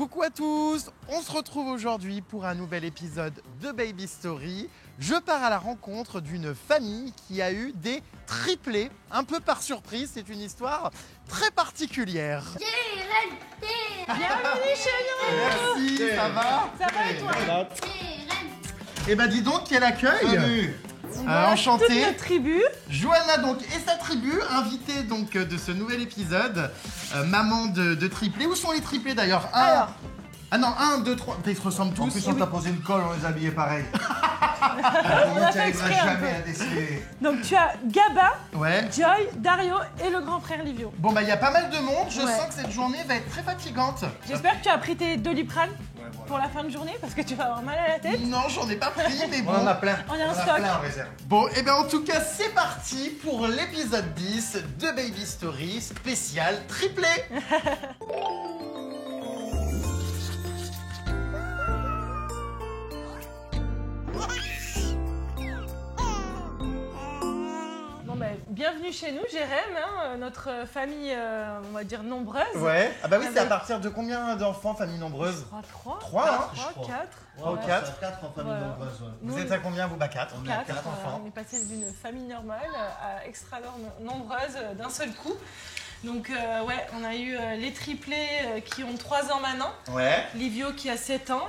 Coucou à tous, on se retrouve aujourd'hui pour un nouvel épisode de Baby Story. Je pars à la rencontre d'une famille qui a eu des triplés, un peu par surprise, c'est une histoire très particulière. Bienvenue chez nous. Merci, ça va? Ça va et toi? Eh ben dis donc, quel accueil! Salut. Voilà, Enchanté. toute notre tribu. Johanna donc et sa tribu, invitée donc de ce nouvel épisode, maman de triplés. Où sont les triplés d'ailleurs? Alors. Ah non, 1, 2, 3, ils se ressemblent En tous. plus, on t'a posé une colle, on les habillait pareil. On a Tu fait n'arriveras exprès un jamais peu. à déceler. Donc tu as Gaba, Ouais. Joy, Dario et le grand frère Livio. Bon bah il y a pas mal de monde, je Ouais. sens que cette journée va être très fatigante. J'espère que tu as pris tes Doliprane pour la fin de journée parce que tu vas avoir mal à la tête. Non, j'en ai pas pris, mais bon. On en a plein. On a un en stock. plein en réserve. Bon, et bien en tout cas, c'est parti pour l'épisode 10 de Baby Story spécial triplé. Bon ben, bienvenue chez nous, Jérém, hein, notre famille, on va dire nombreuse. Ouais. Ah bah oui, c'est à Avec- partir de combien d'enfants, famille nombreuse? 3, 3, hein? 3, 4. Trois ou quatre. 4 en famille Voilà. nombreuse. Ouais. Vous êtes à combien vous? Bah 4. On est à 4, quatre enfants. on est passé d'une famille normale à extra nombreuse d'un seul coup. Donc ouais, on a eu les triplés qui ont 3 ans maintenant, Ouais. Livio qui a 7 ans.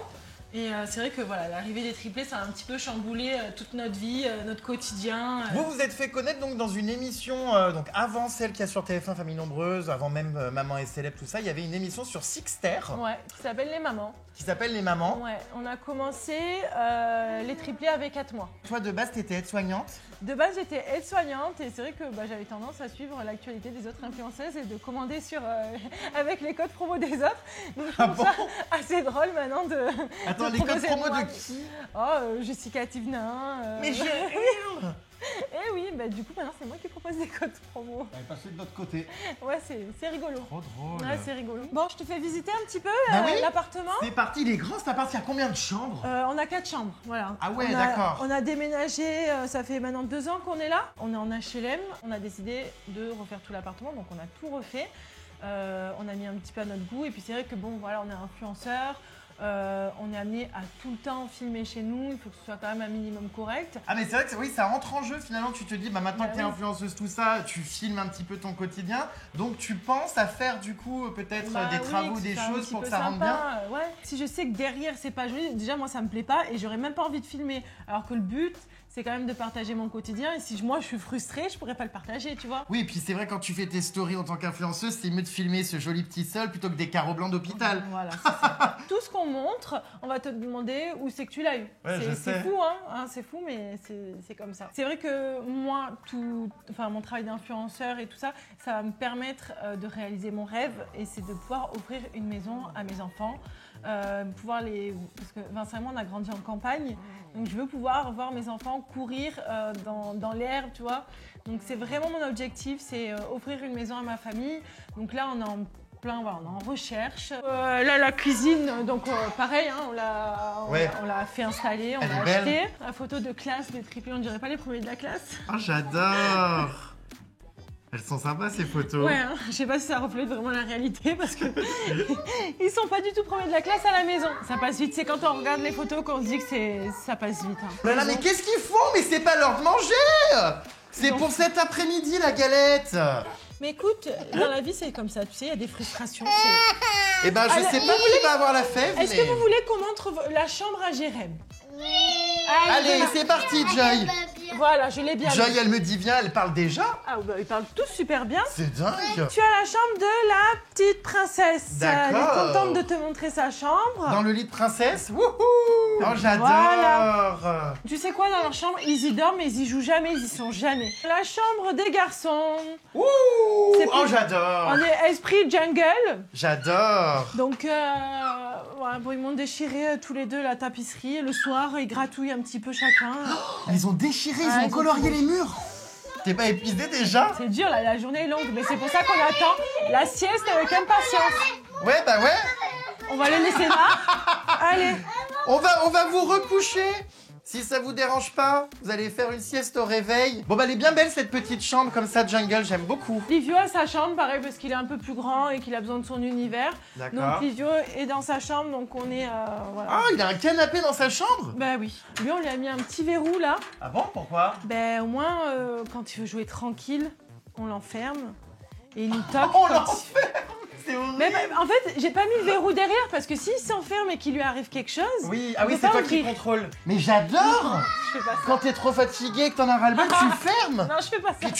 Et c'est vrai que voilà, l'arrivée des triplés, ça a un petit peu chamboulé toute notre vie, notre quotidien. Vous vous êtes fait connaître donc dans une émission, donc avant celle qu'il y a sur TF1 Famille Nombreuse, avant même Maman est célèbre, tout ça, il y avait une émission sur Sixter Ouais, qui s'appelle Les Mamans. qui s'appelle Les Mamans. Ouais, on a commencé les triplés avec 4 mois. Toi de base, t'étais aide-soignante. De base, j'étais aide-soignante et c'est vrai que j'avais tendance à suivre l'actualité des autres influenceuses et de commander sur, avec les codes promo des autres. Donc je trouve ça assez drôle maintenant de. Attends, de les codes proposer promo moi. de qui? Oh, Jessica Tivnin. Mais j'ai Eh oui, bah du coup maintenant c'est moi qui propose des codes promo. On est passé de l'autre côté. Ouais, c'est rigolo. Trop drôle. Ouais, c'est rigolo. Bon, je te fais visiter un petit peu Bah oui. l'appartement. C'est parti, il est grand cet appart, il y a combien de chambres? On a 4 chambres, voilà. Ah ouais, On a- d'accord. On a déménagé, ça fait maintenant 2 ans qu'on est là. On est en HLM, on a décidé de refaire tout l'appartement, donc on a tout refait. On a mis un petit peu à notre goût et puis c'est vrai que bon, voilà, on est influenceur. On est amené à tout le temps filmer chez nous, il faut que ce soit quand même un minimum correct. Ah mais c'est vrai que oui, ça rentre en jeu finalement, tu te dis bah maintenant Bah que t'es oui. influenceuse tout ça, tu filmes un petit peu ton quotidien, donc tu penses à faire du coup peut-être Bah des oui, travaux, que des ce soit un choses petit pour que peu ça rentre bien. sympa, ouais. Si je sais que derrière c'est pas joli, déjà moi ça me plaît pas et j'aurais même pas envie de filmer. Alors que le but c'est quand même de partager mon quotidien et si moi je suis frustrée, je pourrais pas le partager, tu vois. Oui, et puis c'est vrai quand tu fais tes stories en tant qu'influenceuse, c'est mieux de filmer ce joli petit sol plutôt que des carreaux blancs d'hôpital. Voilà, c'est ça. Tout ce qu'on montre, on va te demander où c'est que tu l'as eu. Ouais, je sais. C'est fou, hein, c'est fou, mais c'est comme ça. C'est vrai que moi, mon travail d'influenceur et tout ça, ça va me permettre de réaliser mon rêve et c'est de pouvoir offrir une maison à mes enfants. Parce que Vincent et moi, on a grandi en campagne, donc je veux pouvoir voir mes enfants courir dans l'herbe, tu vois. Donc c'est vraiment mon objectif, c'est offrir une maison à ma famille. Donc là, on est en plein, voilà, on est en recherche. Là, la cuisine, donc pareil, hein, Ouais. on l'a fait installer, on Elle l'a est belle. acheté. La photo de classe des triplés, on dirait pas les premiers de la classe. Oh j'adore. Elles sont sympas ces photos. Ouais, hein, je sais pas si ça reflète vraiment la réalité parce que ils sont pas du tout premiers de la classe à la maison. Ça passe vite, c'est quand on regarde les photos qu'on se dit que ça passe vite. Hein. Oh là là, mais qu'est-ce qu'ils font? Mais c'est pas l'heure de manger! C'est Non. pour cet après-midi la galette! Mais écoute, dans la vie c'est comme ça, tu sais, il y a des frustrations. Eh ben je Allez, sais vous pas qui va avoir la fève, Est-ce mais... que vous voulez qu'on montre la chambre à Jérém? Allez, c'est parti Joy! Voilà, je l'ai bien Joy, mis. elle me dit viens, elle parle déjà? Ah bah ils parlent tous super bien. C'est dingue! Tu as la chambre de la petite princesse. Elle est D'accord. contente de te montrer sa chambre. Dans le lit de princesse? Wouhou! Oh j'adore! Voilà. Tu sais quoi, dans leur chambre, ils y dorment, mais ils y jouent jamais, ils y sont jamais. La chambre des garçons. Ouh! C'est Oh plus- j'adore! On est esprit jungle. J'adore! Donc, voilà, bon, ils m'ont déchiré tous les deux la tapisserie. Le soir, ils gratouillent un petit peu chacun. Ils ont déchiré, ils Ah, ont ils ont colorié tout. les murs! T'es pas épuisé déjà? C'est dur, là, la journée est longue, mais c'est pour ça qu'on attend la sieste avec impatience. Ouais, bah ouais! On va le laisser là. Allez. On va vous recoucher! Si ça vous dérange pas, vous allez faire une sieste au réveil. Bon bah elle est bien belle cette petite chambre comme ça, jungle, j'aime beaucoup. Livio a sa chambre, pareil, parce qu'il est un peu plus grand et qu'il a besoin de son univers. D'accord. Donc Livio est dans sa chambre, donc on est... voilà. Ah, il a un canapé dans sa chambre? Bah oui. Lui, on lui a mis un petit verrou, là. Ah bon, pourquoi? Ben au moins, quand il veut jouer tranquille, on l'enferme. Et il nous toque. On quand l'enferme. C'est horrible. Mais en fait, j'ai pas mis le verrou derrière parce que s'il s'enferme et qu'il lui arrive quelque chose. Oui, ah on oui, peut c'est pas toi qui ouvrir. contrôle. Mais j'adore. Je fais pas ça. Quand t'es trop fatigué, que t'en as ras-le-bol, tu fermes. Non, je fais pas ça. Puis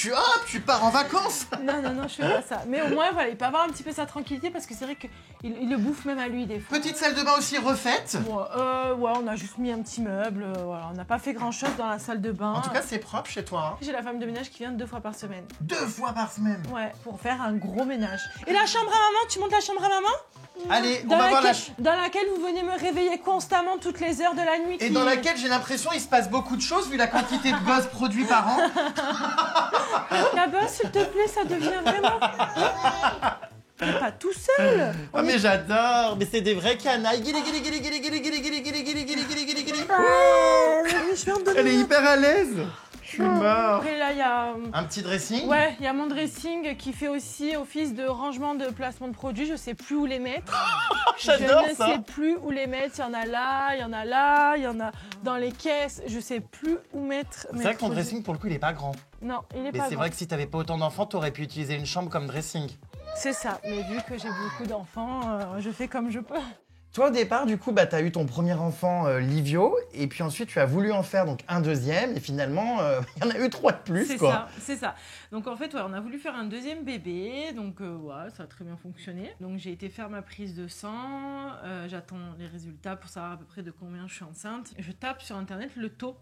tu pars en vacances. Non, je fais pas ça. Mais au moins, voilà, il peut avoir un petit peu sa tranquillité parce que c'est vrai qu'il le bouffe même à lui des fois. Petite salle de bain aussi refaite. Bon, ouais, on a juste mis un petit meuble. Voilà, on n'a pas fait grand chose dans la salle de bain. En tout cas, c'est propre chez toi. Hein. J'ai la femme de ménage qui vient 2 fois par semaine. 2 fois par semaine. Ouais, pour faire un gros ménage. Et la chambre à maman, tu montes la chambre à maman? Allez, on va voir la Dans laquelle vous venez me réveiller constamment toutes les heures de la nuit. Et dans laquelle j'ai l'impression il se passe beaucoup de choses vu la quantité de gosses produits par an. La bosse, s'il te plaît, ça devient vraiment... On n'est pas tout seul. Ah mais j'adore, mais c'est des vrais canailles. Guili, guili, guili, guili, guili, guili, guili, guili, guili, guili, guili, guili, guili. Je vais en donner Elle est hyper à l'aise. Je suis mort. Après, là, il y a... Un petit dressing. Ouais, il y a mon dressing qui fait aussi office de rangement de placement de produits. Je sais plus où les mettre. J'adore Je ne ça. sais plus où les mettre. Il y en a là, il y en a là, il y en a dans les caisses. Je sais plus où mettre. C'est vrai que ton dressing pour le coup il est pas grand. Non, il est Mais pas c'est grand. vrai que si t'avais pas autant d'enfants, t'aurais pu utiliser une chambre comme dressing. C'est ça. Mais vu que j'ai beaucoup d'enfants, je fais comme je peux. Toi, au départ, du coup, bah, tu as eu ton premier enfant, Livio, et puis ensuite, tu as voulu en faire donc un deuxième, et finalement, il y en a eu 3 de plus, C'est quoi. ça, c'est ça. Donc en fait, ouais, on a voulu faire un deuxième bébé, donc ouais, ça a très bien fonctionné. Donc j'ai été faire ma prise de sang, j'attends les résultats pour savoir à peu près de combien je suis enceinte. Je tape sur internet le taux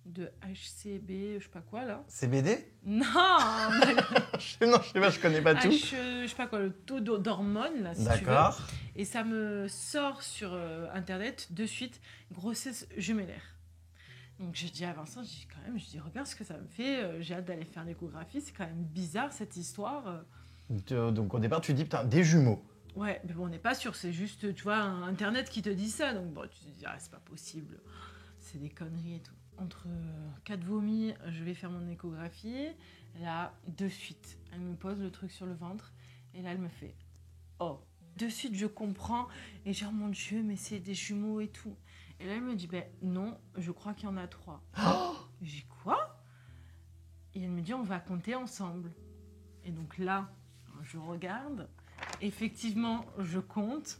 de HCB, je sais pas quoi là. CBD? Non, Non, je sais pas, je connais pas tout. je sais pas quoi, le taux d'hormones là, si tu veux. D'accord. Et ça me sort sur internet de suite grossesse jumellaire. Donc j'ai dit à Vincent, je dis regarde ce que ça me fait, j'ai hâte d'aller faire l'échographie, c'est quand même bizarre cette histoire. Donc au départ, tu dis, putain, des jumeaux. Ouais, mais bon, on n'est pas sûr, c'est juste, tu vois, internet qui te dit ça, donc bon, tu te dis, ah, c'est pas possible, c'est des conneries et tout. Entre 4 vomis, je vais faire mon échographie, là, de suite, elle me pose le truc sur le ventre, et là, elle me fait, oh, de suite, je comprends, et genre, mon Dieu, mais c'est des jumeaux et tout. Et là, elle me dit, ben non, je crois qu'il y en a 3. Oh, J'ai dit, quoi? Et elle me dit, on va compter ensemble. Et donc là, je regarde, effectivement, je compte.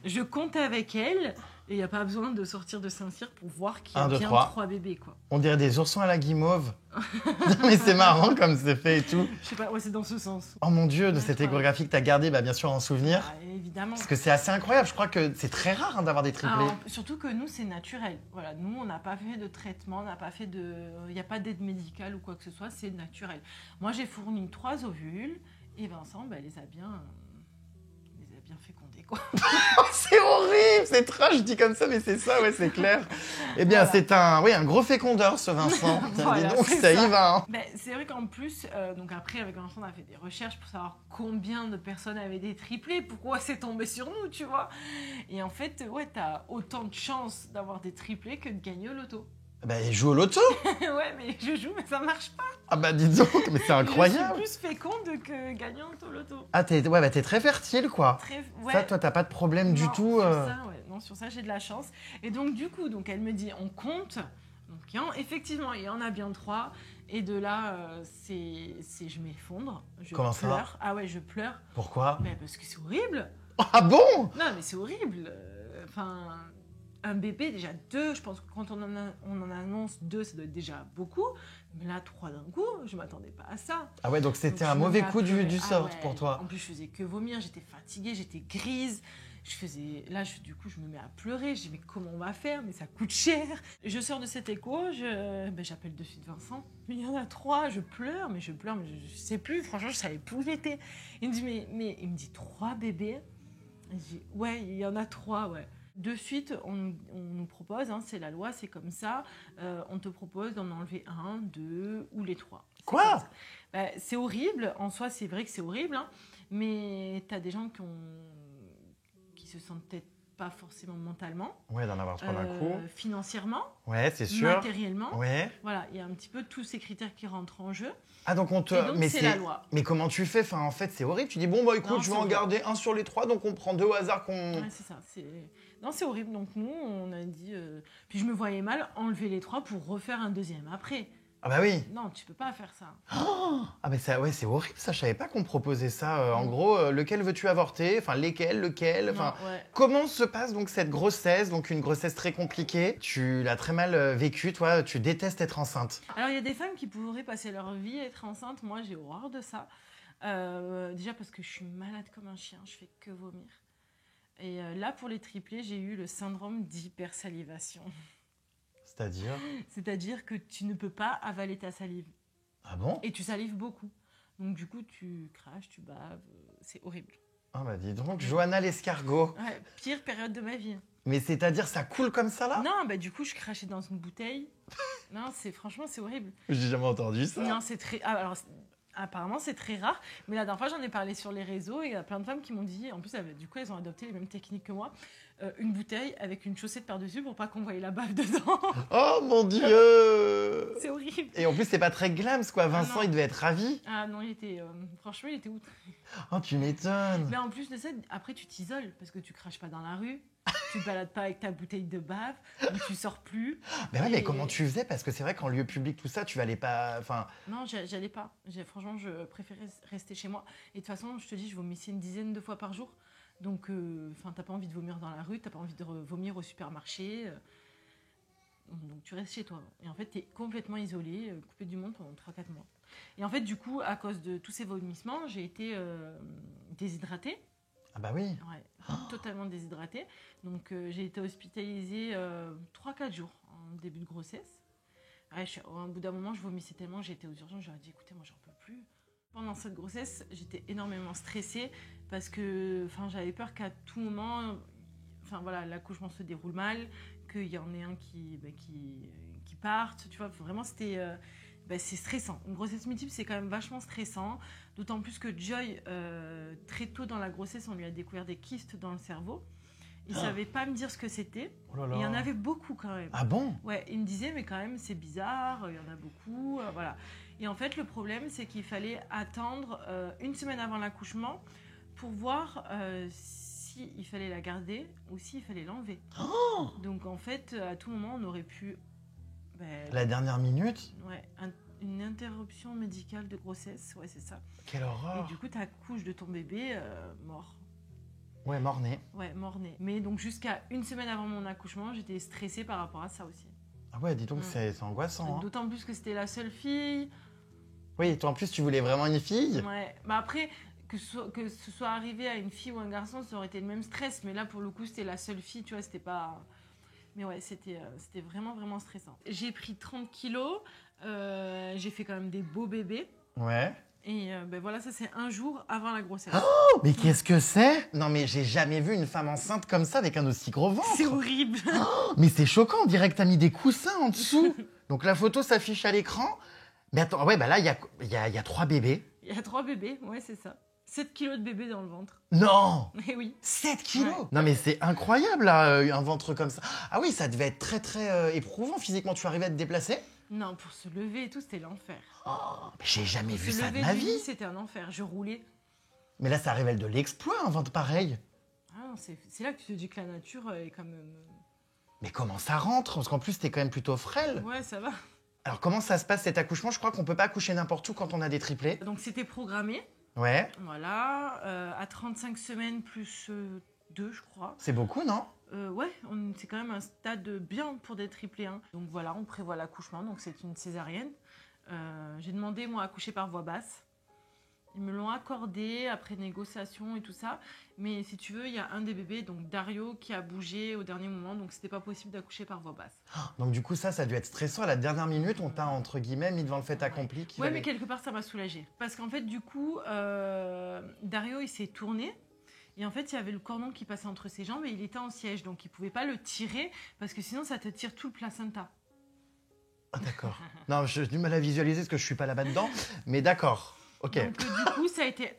Je compte avec elle, et il n'y a pas besoin de sortir de Saint-Cyr pour voir qu'il y a 1, 2, bien 3. 3 bébés, quoi. on dirait des oursons à la guimauve. Non, mais c'est marrant comme c'est fait et tout. Je sais pas, ouais, c'est dans ce sens. Oh mon Dieu, de Ouais, cette ouais. échographie que t'as gardée, bah, bien sûr, en souvenir. Ah, évidemment. Parce que c'est assez incroyable, je crois que c'est très rare hein, d'avoir des triplés. Alors, surtout que nous, c'est naturel. Voilà, nous, on n'a pas fait de traitement, on n'a pas fait de... Il n'y a pas d'aide médicale ou quoi que ce soit, c'est naturel. Moi, j'ai fourni 3 ovules, et Vincent, ben, les a bien fécondés, quoi. C'est horrible, c'est trash, je dis comme ça, mais c'est ça, ouais, c'est clair. Eh bien, Voilà. c'est un gros fécondeur, ce Vincent. Voilà, Dis donc, c'est ça y ça. va. Hein. Ben, c'est vrai qu'en plus, donc après, avec Vincent, on a fait des recherches pour savoir combien de personnes avaient des triplés, pourquoi c'est tombé sur nous, tu vois. Et en fait, ouais, t'as autant de chances d'avoir des triplés que de gagner au loto. Bah, joue au loto. Ouais, mais je joue, mais ça marche pas. Ah bah, dis donc, mais c'est incroyable. Je suis plus féconde que gagnante au loto. Ah, t'es très fertile, quoi. Très, ouais. Ça, toi, t'as pas de problème du Non, tout. Sur ça, ouais. Non, sur ça, j'ai de la chance. Et donc, du coup, donc, elle me dit, on compte. Donc, effectivement, il y en a bien 3. Et de là, je m'effondre. Je Comment ça pleure. Ah ouais, je pleure. Pourquoi? Ben, parce que c'est horrible. Ah bon? Non, mais c'est horrible. Enfin, un bébé, déjà 2, je pense que quand on en annonce 2, ça doit être déjà beaucoup. Mais là, 3 d'un coup, je m'attendais pas à ça. Ah ouais, donc c'était Donc, un je me mauvais mets à coup pleurer. du Ah sort ouais. pour toi. En plus, je faisais que vomir, j'étais fatiguée, j'étais grise. Du coup, je me mets à pleurer. Je dis, mais comment on va faire? Mais ça coûte cher. Je sors de cet écho, j'appelle de suite Vincent. Mais il y en a 3, je pleure, mais je sais plus. Franchement, je savais plus où j'étais. Il me dit, mais il me dit 3 bébés. Je dis, ouais, il y en a 3, ouais. De suite, on nous propose, hein, c'est la loi, c'est comme ça, on te propose d'en enlever 1, 2 ou les 3. Quoi? C'est horrible, en soi c'est vrai que c'est horrible, hein, mais t'as des gens qui se sentent peut-être pas forcément mentalement, Ouais, d'en avoir trop d'un coup. financièrement, Ouais, c'est sûr. matériellement. Ouais. Voilà, il y a un petit peu tous ces critères qui rentrent en jeu. Ah, donc on te. Et donc, mais c'est la loi. Mais comment tu fais? Enfin, en fait, c'est horrible. Tu dis, bon, bah écoute, Non, je vais c'est en horrible. garder un sur les 3, donc on prend 2 au hasard qu'on. Ouais, c'est ça. Non, c'est horrible. Donc nous, on a dit... Puis je me voyais mal enlever les 3 pour refaire un deuxième après. Ah, bah oui. Non, tu peux pas faire ça. Ah, mais ça, ouais, c'est horrible ça. Je savais pas qu'on proposait ça. En gros, lequel veux-tu avorter? Enfin, lequel? Enfin, Non, ouais. comment se passe donc cette grossesse? Donc, une grossesse très compliquée. Tu l'as très mal vécue, toi. Tu détestes être enceinte. Alors, il y a des femmes qui pourraient passer leur vie à être enceinte. Moi, j'ai horreur de ça. Déjà parce que je suis malade comme un chien. Je fais que vomir. Et là, pour les triplés, j'ai eu le syndrome d'hypersalivation. C'est-à-dire que tu ne peux pas avaler ta salive. Ah bon? Et tu salives beaucoup. Donc, du coup, tu craches, tu baves. C'est horrible. Ah bah dis donc, Johanna l'escargot. Ouais, pire période de ma vie. Mais c'est-à-dire, ça coule comme ça là? Non, bah du coup, je crachais dans une bouteille. Non, franchement, c'est horrible. J'ai jamais entendu ça. Non, c'est très... Ah, alors, apparemment, c'est très rare. Mais la dernière fois, j'en ai parlé sur les réseaux et il y a plein de femmes qui m'ont dit... En plus, du coup, elles ont adopté les mêmes techniques que moi. Une bouteille avec une chaussette par-dessus pour pas qu'on voie la bave dedans. Oh mon Dieu! C'est horrible. Et en plus, c'est pas très glams quoi. Vincent, non. il devait être ravi. Ah non, il était... franchement, il était outré. Oh, tu m'étonnes. Mais en plus de ça, après, tu t'isoles parce que tu craches pas dans la rue. Tu te balades pas avec ta bouteille de bave, mais tu sors plus. Ben ouais, mais comment tu faisais? Parce que c'est vrai qu'en lieu public, tout ça, tu allais pas. Enfin. Non, j'allais pas. Franchement, je préférais rester chez moi. Et de toute façon, je te dis, je vomissais une dizaine de fois par jour. Donc, t'as pas envie de vomir dans la rue, t'as pas envie de vomir au supermarché. Donc, tu restes chez toi. Et en fait, t'es complètement isolé, coupé du monde pendant 3-4 mois. Et en fait, du coup, à cause de tous ces vomissements, j'ai été déshydratée. Ah bah oui. Ouais, totalement déshydratée. Donc j'ai été hospitalisée 3-4 jours en début de grossesse. Ouais, au bout d'un moment, je vomissais tellement, j'ai été aux urgences, j'aurais dit écoutez, moi j'en peux plus. Pendant cette grossesse, j'étais énormément stressée parce que j'avais peur qu'à tout moment, l'accouchement se déroule mal, qu'il y en ait un qui parte. Tu vois, vraiment c'était... c'est stressant. Une grossesse multiple, c'est quand même vachement stressant. D'autant plus que Joy, très tôt dans la grossesse, on lui a découvert des kystes dans le cerveau. Il ne savait pas me dire ce que c'était. Oh là là. Et il y en avait beaucoup quand même. Ah bon? Ouais, il me disait, mais quand même, c'est bizarre, il y en a beaucoup. Voilà. Et en fait, le problème, c'est qu'il fallait attendre une semaine avant l'accouchement pour voir s'il fallait la garder ou s'il fallait l'enlever. Oh! Donc en fait, à tout moment, on aurait pu... La dernière minute? Ouais, une interruption médicale de grossesse, ouais, c'est ça. Quelle horreur! Et du coup, tu accouches de ton bébé mort. Ouais, mort-né. Ouais, mort-né. Mais donc, jusqu'à une semaine avant mon accouchement, j'étais stressée par rapport à ça aussi. Ah ouais, dis donc, c'est angoissant. Hein. D'autant plus que c'était la seule fille. Oui, toi en plus, tu voulais vraiment une fille? Ouais, bah après, que ce soit arrivé à une fille ou un garçon, ça aurait été le même stress. Mais là, pour le coup, c'était la seule fille, tu vois, c'était pas... Mais ouais, c'était vraiment, vraiment stressant. J'ai pris 30 kilos, j'ai fait quand même des beaux bébés. Ouais. Et voilà, ça c'est un jour avant la grossesse. Oh, mais qu'est-ce que c'est? Non, mais j'ai jamais vu une femme enceinte comme ça avec un aussi gros ventre. C'est horrible. Oh, mais c'est choquant, on dirait que t'as mis des coussins en dessous. Donc la photo s'affiche à l'écran. Mais attends, ouais, bah là, il y a 3 bébés. Il y a 3 bébés, ouais, c'est ça. 7 kilos de bébé dans le ventre. Non! Eh oui. 7 kilos? Ouais. Non mais c'est incroyable là, un ventre comme ça. Ah oui, ça devait être très très éprouvant physiquement. Tu arrivais à te déplacer? Non, pour se lever et tout, c'était l'enfer. Oh, mais j'ai jamais vu Se ça de lever ma du vie. lit, c'était un enfer. Je roulais. Mais là, ça révèle de l'exploit, un ventre pareil. Ah non, c'est là que tu te dis que la nature est quand même... Mais comment ça rentre? Parce qu'en plus, t'es quand même plutôt frêle. Ouais, ça va. Alors comment ça se passe cet accouchement? Je crois qu'on peut pas accoucher n'importe où quand on a des triplés. Donc c'était programmé. Ouais. Voilà, à 35 semaines plus 2, je crois. C'est beaucoup, non? Ouais, c'est quand même un stade bien pour des triplés. Hein. Donc voilà, on prévoit l'accouchement, donc c'est une césarienne. J'ai demandé, moi, à accoucher par voie basse. Ils me l'ont accordé après négociation et tout ça. Mais si tu veux, il y a un des bébés, donc Dario, qui a bougé au dernier moment. Donc c'était pas possible d'accoucher par voie basse. Donc du coup, ça a dû être stressant. À la dernière minute, on t'a, entre guillemets, mis devant le fait accompli. Ouais, mais quelque part, ça m'a soulagée. Parce qu'en fait, du coup, Dario, il s'est tourné. Et en fait, il y avait le cordon qui passait entre ses jambes et il était en siège. Donc, il ne pouvait pas le tirer parce que sinon, ça te tire tout le placenta. Ah, d'accord. Non, j'ai du mal à visualiser parce que je suis pas là-bas dedans. Mais d'accord. Ok. Donc du coup, ça a été,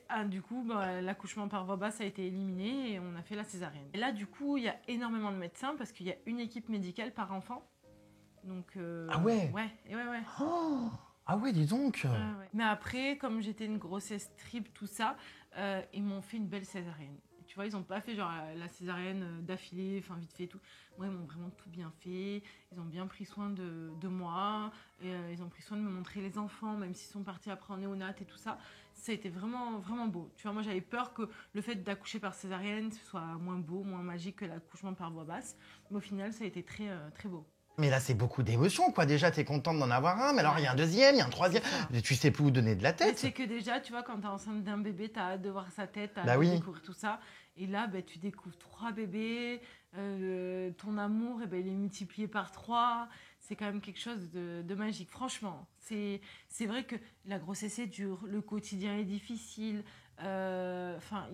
l'accouchement par voie basse a été éliminé et on a fait la césarienne. Et là, du coup, il y a énormément de médecins parce qu'il y a une équipe médicale par enfant. Donc Ah ouais. ouais. Oh, ah ouais, dis donc. Ouais. Mais après, comme j'étais une grossesse triple, tout ça, ils m'ont fait une belle césarienne. Tu vois, ils n'ont pas fait genre la césarienne d'affilée, enfin vite fait et tout. Moi, ils m'ont vraiment tout bien fait. Ils ont bien pris soin de moi. Et, ils ont pris soin de me montrer les enfants, même s'ils sont partis après en néonat et tout ça. Ça a été vraiment, vraiment beau. Tu vois, moi, j'avais peur que le fait d'accoucher par césarienne, ce soit moins beau, moins magique que l'accouchement par voie basse. Mais au final, ça a été très, très beau. Mais là, c'est beaucoup d'émotions, quoi. Déjà, t'es contente d'en avoir un, mais alors il y a un deuxième, il y a un troisième. Et tu sais plus où donner de la Mais tête. c'est que déjà, tu vois, quand t'es enceinte d'un bébé, t'as hâte de voir sa tête, t'as Bah hâte oui. de découvrir tout ça. Et là, tu découvres 3 bébés, ton amour, il est multiplié par 3. C'est quand même quelque chose de magique, franchement. C'est vrai que la grossesse est dure, le quotidien est difficile. Il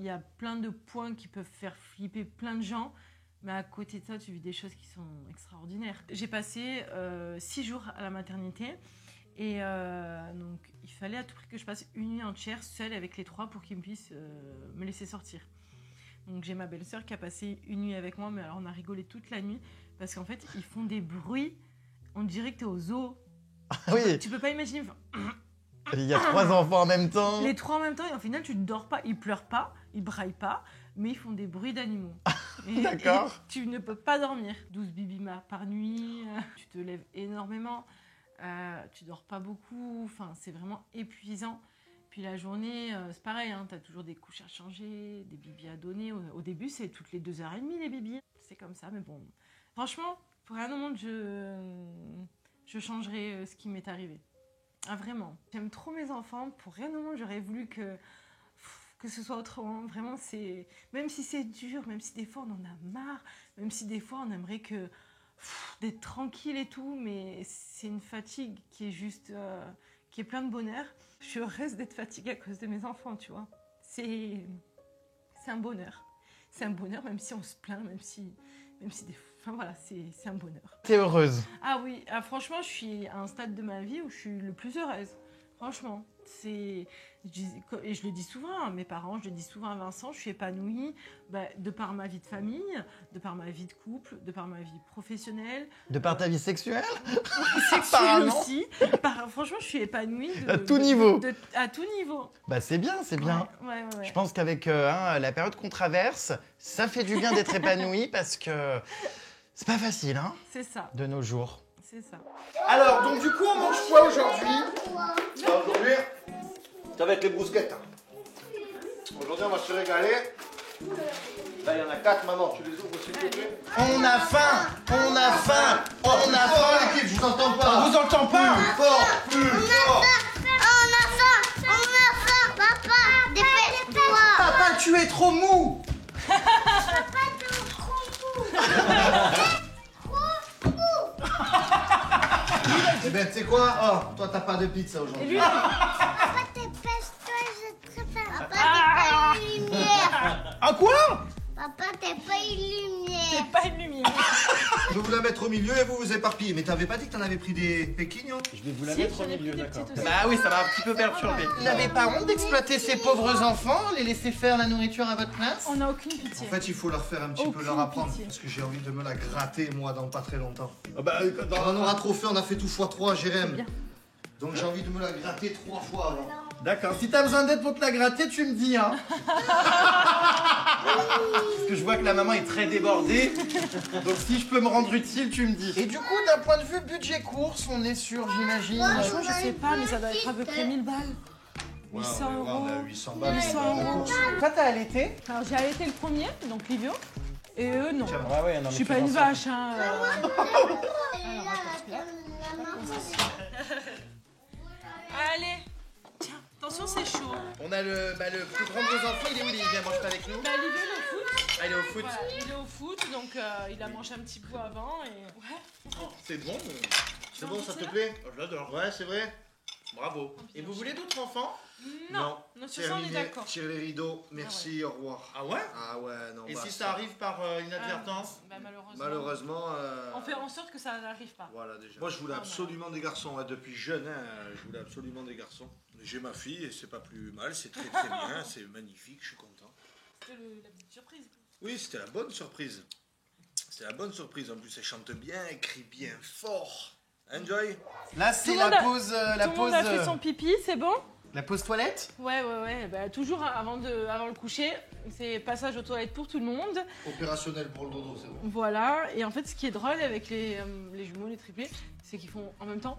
y a plein de points qui peuvent faire flipper plein de gens. Mais à côté de ça, tu vis des choses qui sont extraordinaires. J'ai passé 6 jours à la maternité. Et donc, il fallait à tout prix que je passe une nuit entière seule avec les 3 pour qu'ils puissent me laisser sortir. Donc, j'ai ma belle-sœur qui a passé une nuit avec moi, mais alors on a rigolé toute la nuit parce qu'en fait, ils font des bruits. On dirait que t'es au zoo. Oui, Tu peux pas imaginer. il y a 3 enfants en même temps. Les 3 en même temps, et au final, tu ne dors pas. Ils pleurent pas, ils braillent pas, mais ils font des bruits d'animaux. D'accord. Et tu ne peux pas dormir. 12 bibima par nuit, tu te lèves énormément, tu dors pas beaucoup, enfin, c'est vraiment épuisant. Puis la journée, c'est pareil, hein, tu as toujours des couches à changer, des bibis à donner. Au début, c'est toutes les 2h30 les bibis. C'est comme ça, mais bon. Franchement, pour rien au monde, je changerais ce qui m'est arrivé. Ah, vraiment. J'aime trop mes enfants. Pour rien au monde, j'aurais voulu que ce soit autrement. Vraiment, c'est... Même si c'est dur, même si des fois on en a marre, même si des fois on aimerait que... d'être tranquille et tout, mais c'est une fatigue qui est juste... qui est plein de bonheur. Je suis heureuse d'être fatiguée à cause de mes enfants, tu vois. C'est un bonheur. C'est un bonheur, même si on se plaint, même si des fois... Enfin voilà, c'est un bonheur. T'es heureuse. Ah oui, franchement, je suis à un stade de ma vie où je suis le plus heureuse. Franchement, et je le dis souvent à mes parents, je le dis souvent à Vincent, je suis épanouie de par ma vie de famille, de par ma vie de couple, de par ma vie professionnelle. De par ta vie sexuelle. Sexuelle Apparemment. aussi. Franchement, je suis épanouie. À tout niveau. À tout niveau. Bah c'est bien, c'est bien. Ouais. Je pense qu'avec la période qu'on traverse, ça fait du bien d'être épanoui parce que c'est pas facile, hein, C'est ça, de nos jours. c'est ça. Alors, donc du coup, on mange quoi aujourd'hui? Aujourd'hui, ça va être les brousquettes. Aujourd'hui, on va se régaler. Là, il y en a 4, maman. Tu les ouvres s'il te plaît. On a faim. On a faim. On a Fort, faim. l'équipe, je vous entends On pas. vous entend pas. Fort, plus fort. On a faim, papa, dépêche-toi. Papa, tu es trop mou. Papa, t'es trop Eh ben, tu sais quoi? Oh, toi, t'as pas de pizza Et aujourd'hui. lui, Papa, dépêche-toi, je te fais. Papa, t'es pas une lumière. À quoi? Papa, t'es pas une lumière. c'est pas une lumière. Je vais vous la mettre au milieu et vous vous éparpillez. Mais t'avais pas dit que t'en avais pris des péquignons? Je vais vous la Si, mettre au j'en ai pris milieu, des d'accord. petites aussi. Bah oui, ça m'a un petit peu perturbé. Vous n'avez pas honte d'exploiter ces pauvres enfants, les laisser faire la nourriture à votre place? On n'a aucune pitié. En fait, il faut leur faire un petit peu Aucune leur apprendre. pitié. Parce que j'ai envie de me la gratter, moi, dans pas très longtemps. Ah bah, On en aura trop fait, on a fait tout x3 à C'est Jérém. bien. Donc j'ai envie de me la gratter 3 fois avant. d'accord. Si t'as besoin d'aide pour te la gratter, tu me dis, hein. Parce que je vois que la maman est très débordée. Donc si je peux me rendre utile, tu me dis. Et du coup, d'un point de vue budget course, on est sur, j'imagine... Franchement, je sais pas, mais ça doit être à peu près 1000 balles. 800 Ouais, euros. on est à 800 balles. 800 euros. Toi, t'as allaité? Alors, j'ai allaité le premier, donc Livio. Et eux, non. Ouais, ouais, non, Je suis pas une vache, hein. Allez. Tiens, attention, c'est chaud. On a le plus grand de vos enfants, il est où? Il vient manger pas avec nous? Bah, Livio, il est au foot. Ah, il est au foot. Voilà, il est au foot, donc il a mangé un petit peu avant. Et... Ouais. C'est bon. C'est bon, ça te plaît? Je l'adore. Ouais, c'est vrai. Bravo. Et vous voulez d'autres enfants? Non, ce soir, on est d'accord. Tire les rideaux, merci, au revoir. Ah ouais? Ah ouais, non. Et bah, si ça arrive par inadvertance? Malheureusement. On fait en sorte que ça n'arrive pas. Voilà, déjà. Moi, je voulais absolument des garçons, depuis jeune, je voulais absolument des garçons. J'ai ma fille et c'est pas plus mal, c'est très très bien, c'est magnifique, je suis content. C'était la petite surprise. Oui, c'était la bonne surprise. C'était la bonne surprise. En plus, elle chante bien, elle crie bien fort. Enjoy. Là, c'est la pause. Tout le monde a fait son pipi, c'est bon? La pause toilette? Ouais. Bah, toujours avant le coucher, c'est passage aux toilettes pour tout le monde. Opérationnel pour le dodo, c'est bon. Voilà. Et en fait, ce qui est drôle avec les jumeaux, les triplés, c'est qu'ils font en même temps.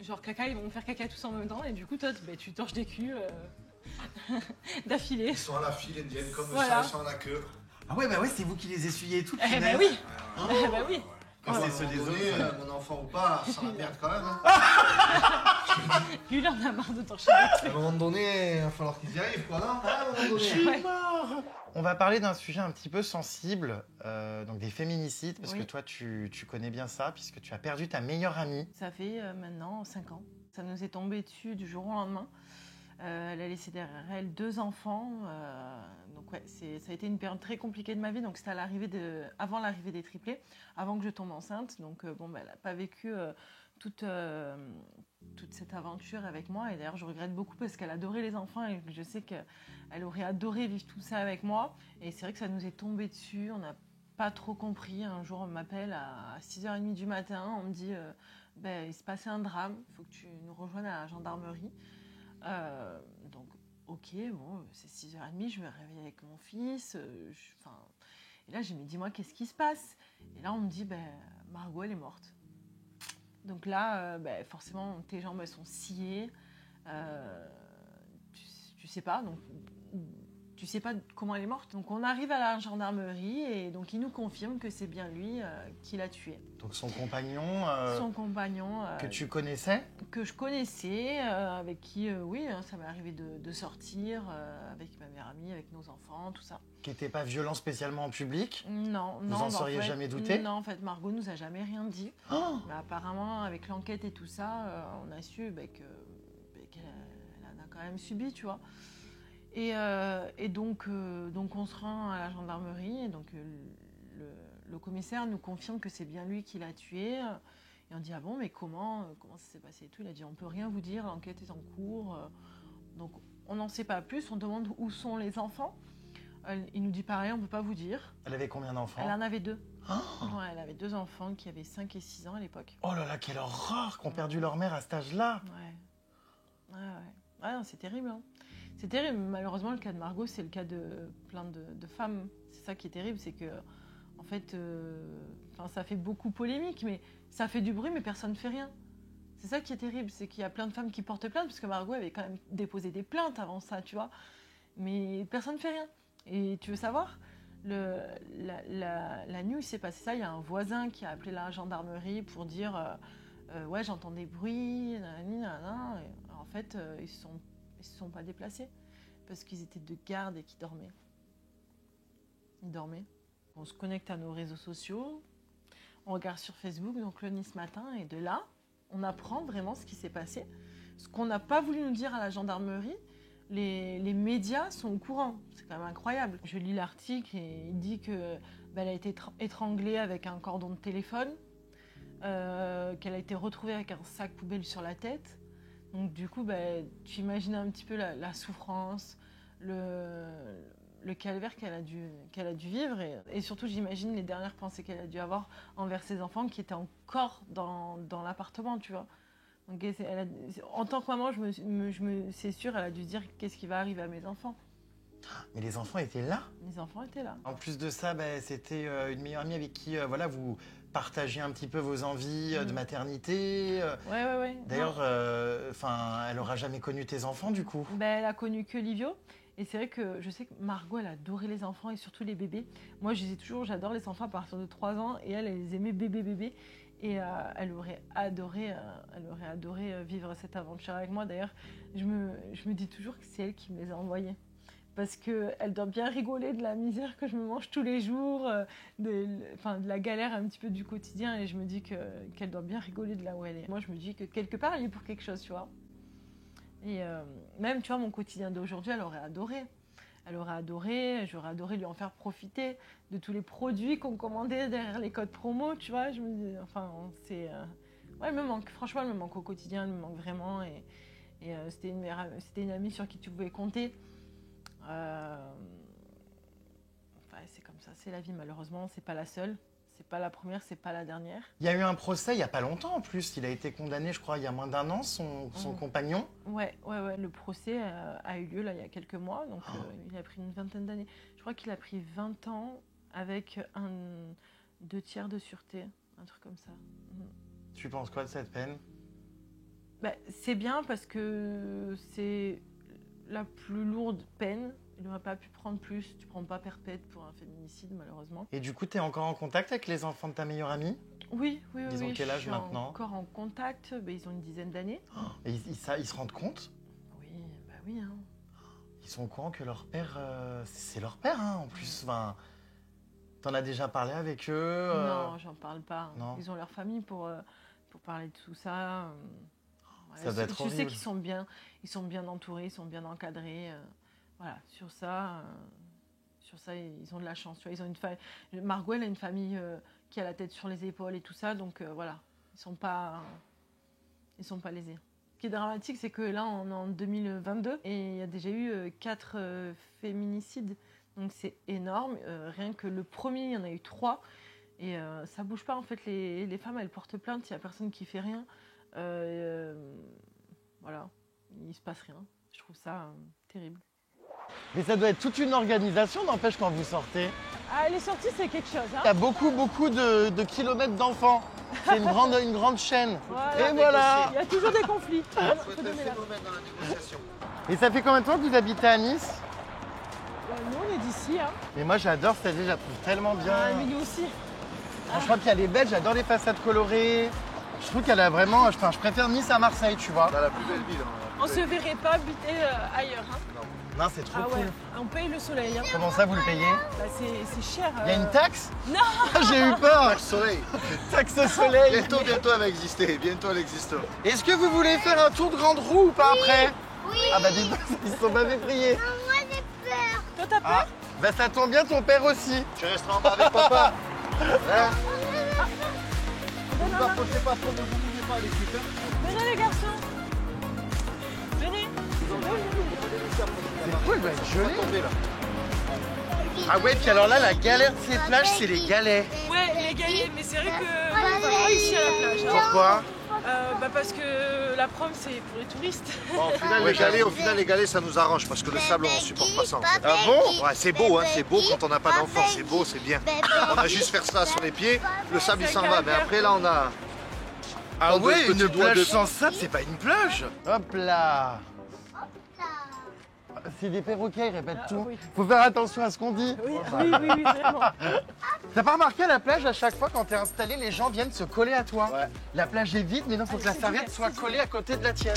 Genre caca, ils vont faire caca tous en même temps. Et du coup, toi, tu torches des culs d'affilée. Ils sont à la file indienne comme Voilà. ça, ils sont à la queue. Ah ouais, bah ouais, c'est vous qui les essuyez toutes. Eh bah oui. Eh bah oui. Quand c'est ceux des autres. Mon enfant ou pas, ça la merde quand même. Lui, il en a marre de torcher. À un moment donné, il va falloir qu'ils y arrivent, quoi, non? À un moment donné. Ouais. On va parler d'un sujet un petit peu sensible, donc des féminicides, parce Oui. que toi, tu connais bien ça, puisque tu as perdu ta meilleure amie. Ça fait maintenant 5 ans. Ça nous est tombé dessus du jour au lendemain. Elle a laissé derrière elle 2 enfants. Donc ouais, ça a été une période très compliquée de ma vie. Donc c'était avant l'arrivée des triplés, avant que je tombe enceinte. Donc elle n'a pas vécu toute cette aventure avec moi. Et d'ailleurs, je regrette beaucoup parce qu'elle adorait les enfants et je sais qu'elle aurait adoré vivre tout ça avec moi. Et c'est vrai que ça nous est tombé dessus. On n'a pas trop compris. Un jour, on m'appelle à 6h30 du matin. On me dit il se passait un drame. Il faut que tu nous rejoignes à la gendarmerie. Donc, ok, bon, c'est 6h30, je me réveille avec mon fils. Et là, j'ai dit, dis-moi, qu'est-ce qui se passe? Et là, on me dit, Margot, elle est morte. Donc là, forcément, tes jambes, elles sont sciées. Tu sais pas, donc tu sais pas comment elle est morte. Donc on arrive à la gendarmerie et donc il nous confirme que c'est bien lui qui l'a tuée. Donc son compagnon, Son compagnon que tu connaissais? que je connaissais, avec qui, ça m'est arrivé de sortir avec ma meilleure amie, avec nos enfants, tout ça. Qui n'était pas violent spécialement en public? Non, Vous en seriez jamais douté? Non, en fait, Margot nous a jamais rien dit. Oh, Mais apparemment, avec l'enquête et tout ça, on a su qu'elle en a quand même subi, tu vois. Et donc on se rend à la gendarmerie et donc le commissaire nous confirme que c'est bien lui qui l'a tué. Et on dit, ah bon, mais comment ça s'est passé et tout? Il a dit, on peut rien vous dire, l'enquête est en cours. Donc on n'en sait pas plus, on demande où sont les enfants. Il nous dit pareil, on ne peut pas vous dire. elle avait combien d'enfants? Elle en avait 2. Oh, Ouais, elle avait 2 enfants qui avaient 5 et 6 ans à l'époque. oh là là, quelle horreur qu'on perdu leur mère à cet âge-là. Ouais. Ouais, non, c'est terrible. Hein. C'est terrible. Malheureusement, le cas de Margot, c'est le cas de plein de femmes. C'est ça qui est terrible, c'est que, en fait, ça fait beaucoup polémique, mais ça fait du bruit, mais personne ne fait rien. C'est ça qui est terrible, c'est qu'il y a plein de femmes qui portent plainte, parce que Margot avait quand même déposé des plaintes avant ça, tu vois. Mais personne ne fait rien. Et tu veux savoir, la nuit où il s'est passé ça, il y a un voisin qui a appelé la gendarmerie pour dire ouais, j'entends des bruits, nanani, nanana. Et, en fait, ils se sont pas déplacés parce qu'ils étaient de garde et qu'ils dormaient. Ils dormaient. On se connecte à nos réseaux sociaux, on regarde sur Facebook, donc le Nice Matin, et de là, on apprend vraiment ce qui s'est passé. Ce qu'on n'a pas voulu nous dire à la gendarmerie, les médias sont au courant. C'est quand même incroyable. Je lis l'article et il dit qu'elle a été étranglée avec un cordon de téléphone, qu'elle a été retrouvée avec un sac poubelle sur la tête. Donc du coup, tu imagines un petit peu la souffrance, le calvaire qu'elle a dû vivre. Et surtout, j'imagine les dernières pensées qu'elle a dû avoir envers ses enfants qui étaient encore dans l'appartement, tu vois. Donc, en tant que maman, c'est sûr, elle a dû se dire qu'est-ce qui va arriver à mes enfants. Mais les enfants étaient là? Les enfants étaient là. En plus de ça, c'était une meilleure amie avec qui vous partagiez un petit peu vos envies de maternité. Ouais. D'ailleurs, elle aura jamais connu tes enfants du coup? Elle a connu que Livio. Et c'est vrai que je sais que Margot, elle adorait les enfants et surtout les bébés. Moi, je disais toujours, j'adore les enfants à partir de 3 ans. Et elle les aimait bébé. Et elle aurait adoré vivre cette aventure avec moi. D'ailleurs, je me dis toujours que c'est elle qui me les a envoyés. Parce qu'elle doit bien rigoler de la misère que je me mange tous les jours, de la galère un petit peu du quotidien. Et je me dis qu'elle doit bien rigoler de là où elle est. Moi, je me dis que quelque part, elle est pour quelque chose, tu vois. Et même, tu vois, mon quotidien d'aujourd'hui, elle aurait adoré. Elle aurait adoré, j'aurais adoré lui en faire profiter de tous les produits qu'on commandait derrière les codes promo, tu vois. Je me dis, enfin, c'est... ouais, elle me manque, franchement, elle me manque au quotidien, elle me manque vraiment. Et c'était une amie sur qui tu pouvais compter. C'est comme ça, c'est la vie, malheureusement, c'est pas la seule. C'est pas la première, c'est pas la dernière. Il y a eu un procès il y a pas longtemps en plus. Il a été condamné, je crois, il y a moins d'1 an, son compagnon. Ouais. Le procès a eu lieu là il y a quelques mois, donc il a pris une vingtaine d'années. Je crois qu'il a pris 20 ans avec 2 tiers de sûreté, un truc comme ça. Tu penses quoi de cette peine? C'est bien parce que c'est la plus lourde peine. Il n'aurait pas pu prendre plus. Tu prends pas perpète pour un féminicide, malheureusement. Et du coup, tu es encore en contact avec les enfants de ta meilleure amie? Oui. Ils ont quel âge maintenant? Encore en contact. Ils ont une dizaine d'années. Et ils se rendent compte? Oui. Hein. Ils sont au courant que leur père, c'est leur père, hein, en plus. Enfin, t'en as déjà parlé avec eux? Non, j'en parle pas. Non. Ils ont leur famille pour parler de tout ça. Ça doit être horrible. Je sais qu'ils sont bien entourés, ils sont bien encadrés. Voilà, sur ça, ils ont de la chance. Tu vois, ils ont une famille. Margot, elle a une famille qui a la tête sur les épaules et tout ça, donc voilà, ils sont pas lésés. Ce qui est dramatique, c'est que là, on est en 2022 et il y a déjà eu 4 féminicides, donc c'est énorme. Rien que le premier, il y en a eu 3 et ça bouge pas en fait. Les femmes, elles portent plainte, il y a personne qui fait rien. Voilà, il se passe rien. Je trouve ça terrible. Mais ça doit être toute une organisation, n'empêche, quand vous sortez. Ah, les sorties, c'est quelque chose. Hein. Il y a beaucoup de kilomètres d'enfants. C'est une grande chaîne. Voilà. Et voilà. Il y a toujours des conflits. C'est un phénomène dans la négociation. Et ça fait combien de temps que vous habitez à Nice? Nous, on est d'ici. Hein. Mais moi, j'adore cette ville, je la trouve tellement bien. Ah, mais nous aussi. Je crois qu'il y a les Belges, j'adore les façades colorées. Je trouve qu'elle a vraiment... je préfère Nice à Marseille, tu vois. C'est la plus belle ville. On se verrait pas habiter ailleurs. Hein. Non, c'est trop cool. Ouais, on paye le soleil. Hein. Comment ça, vous le payez? C'est cher. Il y a une taxe? Non. J'ai eu peur. Taxe soleil. Taxe soleil. Bientôt elle va exister. Bientôt elle existera. Est-ce que vous voulez faire un tour de grande roue ou pas après? Oui. Ah bah dis donc, ils se sont pas fait prier. Non, moi j'ai peur. Toi, t'as peur? Ah, bah ça tombe bien, ton père aussi. Tu resteras en bas avec papa. Hein? Ne Non. vous approchez pas trop, ne vous mouillez pas les petites. Venez les garçons. Venez. C'est cool, elle va être gelée. Tomber là. Ah ouais, puis alors là, la galère de ces plages, c'est les galets. Ouais, les galets, mais c'est vrai que on va pas ici à la plage. Hein. Pourquoi? Parce que la prom, c'est pour les touristes. Bon, au final, les galets, ça nous arrange parce que le sable, on supporte pas ça. En fait. Ah bon? Ouais, c'est beau, hein, c'est beau quand on n'a pas d'enfant, c'est beau, c'est bien. On a juste faire ça sur les pieds, le sable il s'en va, mais après là on a... Ah Dans ouais, deux une petits doigts plage de- sans sable, c'est pas une plage. Hop là. C'est des perroquets, ils répètent tout. oui. Faut faire attention à ce qu'on dit. Oui, vraiment. T'as pas remarqué à la plage, à chaque fois quand t'es installé, les gens viennent se coller à toi. Ouais. La plage est vide, mais non, faut que la serviette soit collée à côté de la tienne.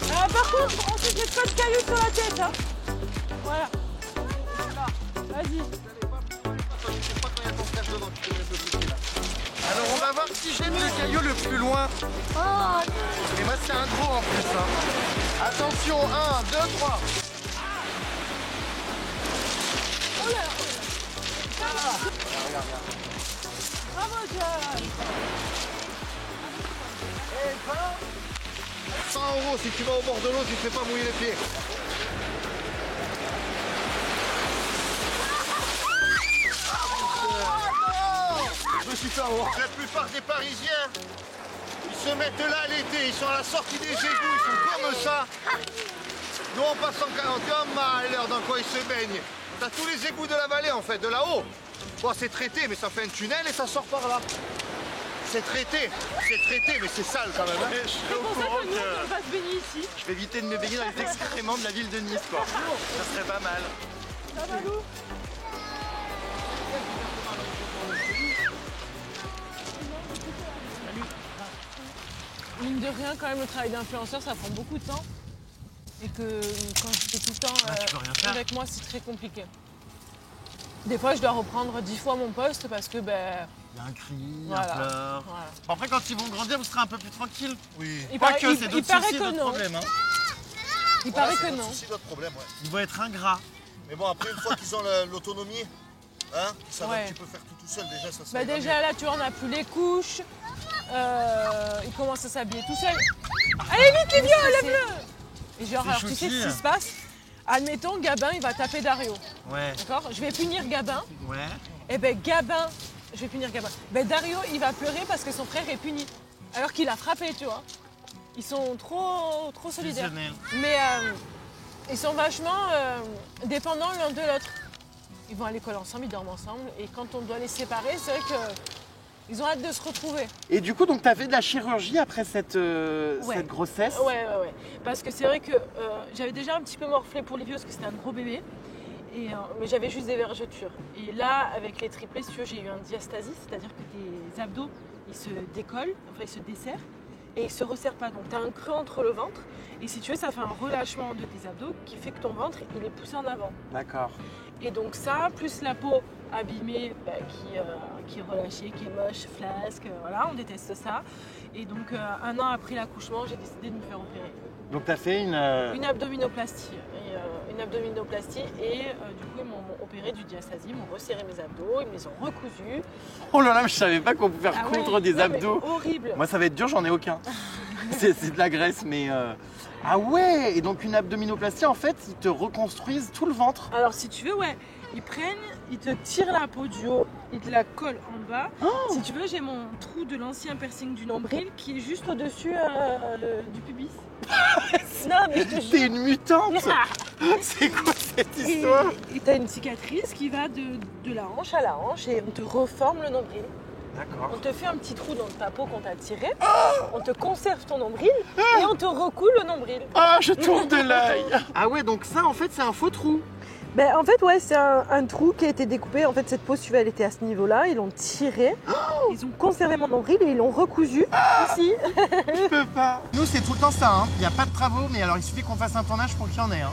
Par contre, on se jette pas de cailloux sur la tête. Hein. Voilà. Vas-y. Alors on va voir si j'ai le caillou le plus loin. Oh, Et moi c'est un gros en plus. Hein. Attention, 1, 2, 3. Oh là. Bravo, John. 100 € si tu vas au bord de l'eau, tu te fais pas mouiller les pieds. Je me suis fait avoir. La plupart des Parisiens, ils se mettent là à l'été, ils sont à la sortie des égouts, ils sont comme ça. Nous on passe en 40 malheur dans quoi ils se baignent. T'as tous les égouts de la vallée en fait, de là-haut. Bon c'est traité mais ça fait un tunnel et ça sort par là. C'est traité, mais c'est sale quand même. Hein. Je suis C'est au pour ça courant que nous, que on va se baigner ici. je vais éviter de me baigner dans les excréments de la ville de Nice, quoi. Ça serait pas mal. Ça va, Lou? Mine de rien, quand même, le travail d'influenceur, ça prend beaucoup de temps. Et que quand j'étais tout le temps tu peux rien faire. avec moi, c'est très compliqué. Des fois, je dois reprendre 10 fois mon poste parce que Il y a un cri, Voilà. un pleur. Voilà. Bon, après, quand ils vont grandir, vous serez un peu plus tranquille. Oui. Il Pas paraît- que, c'est il d'autres paraît soucis, que d'autres non. problèmes. Hein. Il Voilà, paraît c'est que notre non. souci, notre problème, ouais. Ils vont être ingrats. Mais bon, après, une fois qu'ils ont l'autonomie, hein, ils savent Ouais. un petit peu faire tout seul, déjà, ça Bah serait déjà là, tu vois, on n'a plus les couches. Il commence à s'habiller tout seul. Allez vite les vieux, lève-le. Et genre, C'est alors tu sais chouki. ce qui se passe? Admettons, Gabin, il va taper Dario. Ouais, D'accord? Je vais punir Gabin. ouais. Et ben Gabin, je vais punir Gabin. Ben Dario, il va pleurer parce que son frère est puni. Alors qu'il a frappé, tu vois. Ils sont trop solidaires. Fusionnel. Mais ils sont vachement dépendants l'un de l'autre. Ils vont à l'école ensemble, ils dorment ensemble. Et quand on doit les séparer, c'est vrai qu'ils ont hâte de se retrouver. Et du coup, donc, tu as fait de la chirurgie après cette grossesse. Ouais. Parce que c'est vrai que j'avais déjà un petit peu morflé pour les vieux parce que c'était un gros bébé. Mais j'avais juste des vergetures. Et là, avec les triplés, si tu veux, j'ai eu un diastasie, c'est-à-dire que tes abdos, ils se décollent, enfin ils se desserrent et ils se resserrent pas. Donc tu as un creux entre le ventre. Et si tu veux, ça fait un relâchement de tes abdos qui fait que ton ventre, il est poussé en avant. D'accord. Et donc ça, plus la peau abîmée, qui est relâchée, qui est moche, flasque, voilà, on déteste ça. Et donc 1 an après l'accouchement, j'ai décidé de me faire opérer. Donc, tu as fait une. Une abdominoplastie. Une abdominoplastie et du coup ils m'ont opéré du diastasie, ils m'ont resserré mes abdos, ils me les ont recousus. Oh là là, mais je savais pas qu'on pouvait Ah recoudre ouais, des non, mais abdos. horrible. Moi, ça va être dur, j'en ai aucun. c'est de la graisse, mais. Ah ouais. Et donc, une abdominoplastie, en fait, ils te reconstruisent tout le ventre. Alors si tu veux, ouais, ils prennent, ils te tirent la peau du haut, ils te la collent en bas. Si tu veux, j'ai mon trou de l'ancien piercing du nombril qui est juste au-dessus du pubis. Non mais je te T'es jure. une mutante. C'est quoi cette histoire? Et t'as une cicatrice qui va de la hanche à la hanche et on te reforme le nombril. D'accord. On te fait un petit trou dans ta peau qu'on t'a tiré, on te conserve ton nombril et on te recoule le nombril. Ah, je tourne de l'œil. Ah ouais, donc ça, en fait, c'est un faux trou. Ben, en fait, ouais, c'est un trou qui a été découpé. En fait, cette peau, si tu veux, elle était à ce niveau-là. Ils l'ont tiré, ils ont conservé mon nombril et ils l'ont recousu ici. Je peux pas. Nous, c'est tout le temps ça. Hein. Il n'y a pas de travaux, mais alors il suffit qu'on fasse un tournage pour qu'il y en ait. Hein.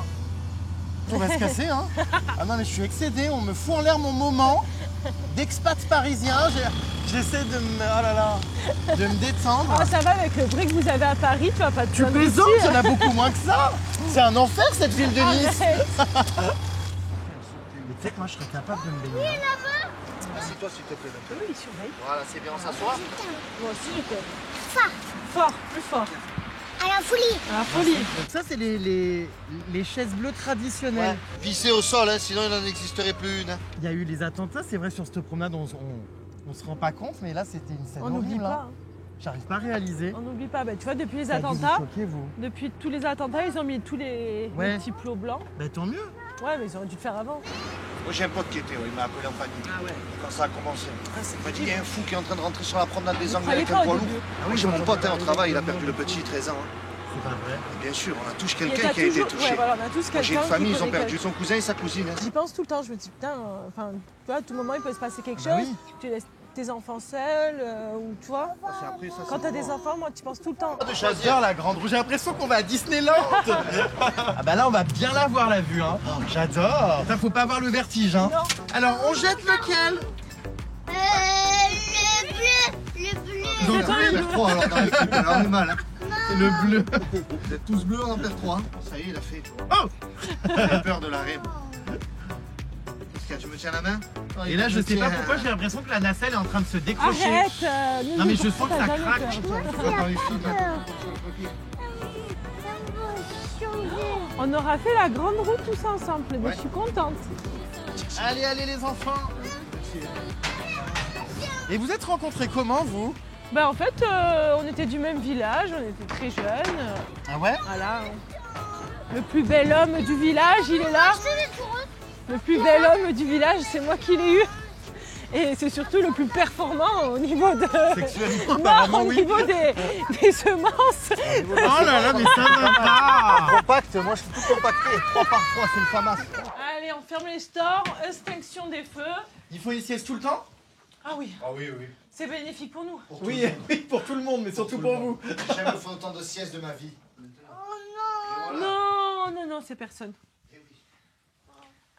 Tout va se casser. Hein. Ah non, mais je suis excédé. On me fout en l'air mon moment d'expat parisien. J'essaie de me, oh là là, de me détendre. Ah, ça va avec le bruit que vous avez à Paris, tu vas pas te Tu plaindre plaisantes, ici, il y en a beaucoup moins que ça. C'est un enfer cette ville de Nice. Arrête. Mais tu sais que moi, je serais capable de me baigner. Assieds-toi, s'il te plaît. Oui, il surveille. Voilà, c'est bien, on s'assoit. Moi aussi, je peux. Fort. Fort, plus fort. À la folie. À la folie. Donc ça, c'est les chaises bleues traditionnelles. Pisser au sol, hein, sinon il n'en existerait plus une. Hein. Il y a eu les attentats, c'est vrai, sur cette promenade, on se rend pas compte, mais là, c'était une scène On n'oublie horrible. pas. Hein. J'arrive pas à réaliser. On n'oublie pas. Ben, tu vois, depuis les Ça a dû vous attentats, choquer, vous. depuis tous les attentats, ils ont mis tous les Ouais. petits plots blancs. Bah tant mieux. Ouais, mais ils auraient dû le faire avant. Moi j'ai un pote qui était, il m'a appelé en panique. Ah ouais. Quand ça a commencé. c'est Il m'a dit, il y a un fou qui est en train de rentrer sur la promenade des Anglais croyez avec pas un au poids lourd. début. Moi j'ai mon pote hein, au travail, il a perdu le petit, 13 ans. Hein. C'est pas vrai. Et bien sûr, on a tous Et quelqu'un t'as qui a été toujours- touché. Ouais, voilà, on a tous Moi, quelqu'un. j'ai une famille, qui ils ont connaît perdu son cousin et sa cousine. Hein. J'y pense tout le temps, je me dis putain, enfin, tu vois, à tout moment il peut se passer quelque Bah chose. oui. Tu laisses tes enfants seuls, ou tu vois. Après, ça, Quand t'as des enfants, moi, tu penses tout le temps. J'adore la Grande Roue, j'ai l'impression qu'on va à Disneyland. Ah bah là, on va bien la voir la vue. Hein. J'adore. Ça, faut pas avoir le vertige. Hein. Non. Alors, on jette lequel? Le bleu. Le bleu. Donc, pas On en perd 3 alors dans l'équipe, alors on est mal. Hein. c'est le bleu. Vous êtes tous bleus, on en perd 3. Ça y est, il a fait, tu vois. Oh. J'ai peur de la rime. Qu'est-ce qu'il y a, tu me tiens la main? Et là, je sais pas pourquoi, j'ai l'impression que la nacelle est en train de se décrocher. Arrête Non, mais je sens que ça t'as jamais craque. peur, toi. Dans les films, là. On aura fait la grande route tous ensemble, mais Ouais. je suis contente. Allez, allez les enfants. Et vous êtes rencontrés comment, vous? Ben, en fait, on était du même village, on était très jeunes. Ah ouais? Voilà. Le plus bel homme du village, il est là. Le plus bel homme du village, c'est moi qui l'ai eu. Et c'est surtout le plus performant au niveau de. Sexuellement, Non, apparemment, au oui. niveau des semences. Oh là là, mais ça va pas. Compact, moi je suis tout compacté. 3 par 3, c'est le FAMAS. Allez, on ferme les stores, extinction des feux. Il faut une sieste tout le temps? Ah oui, Ah oui, oui. c'est bénéfique pour nous. Oui, oui, pour tout le monde, mais surtout pour vous. J'ai jamais fait autant de siestes de ma vie. Non, non, non, c'est personne.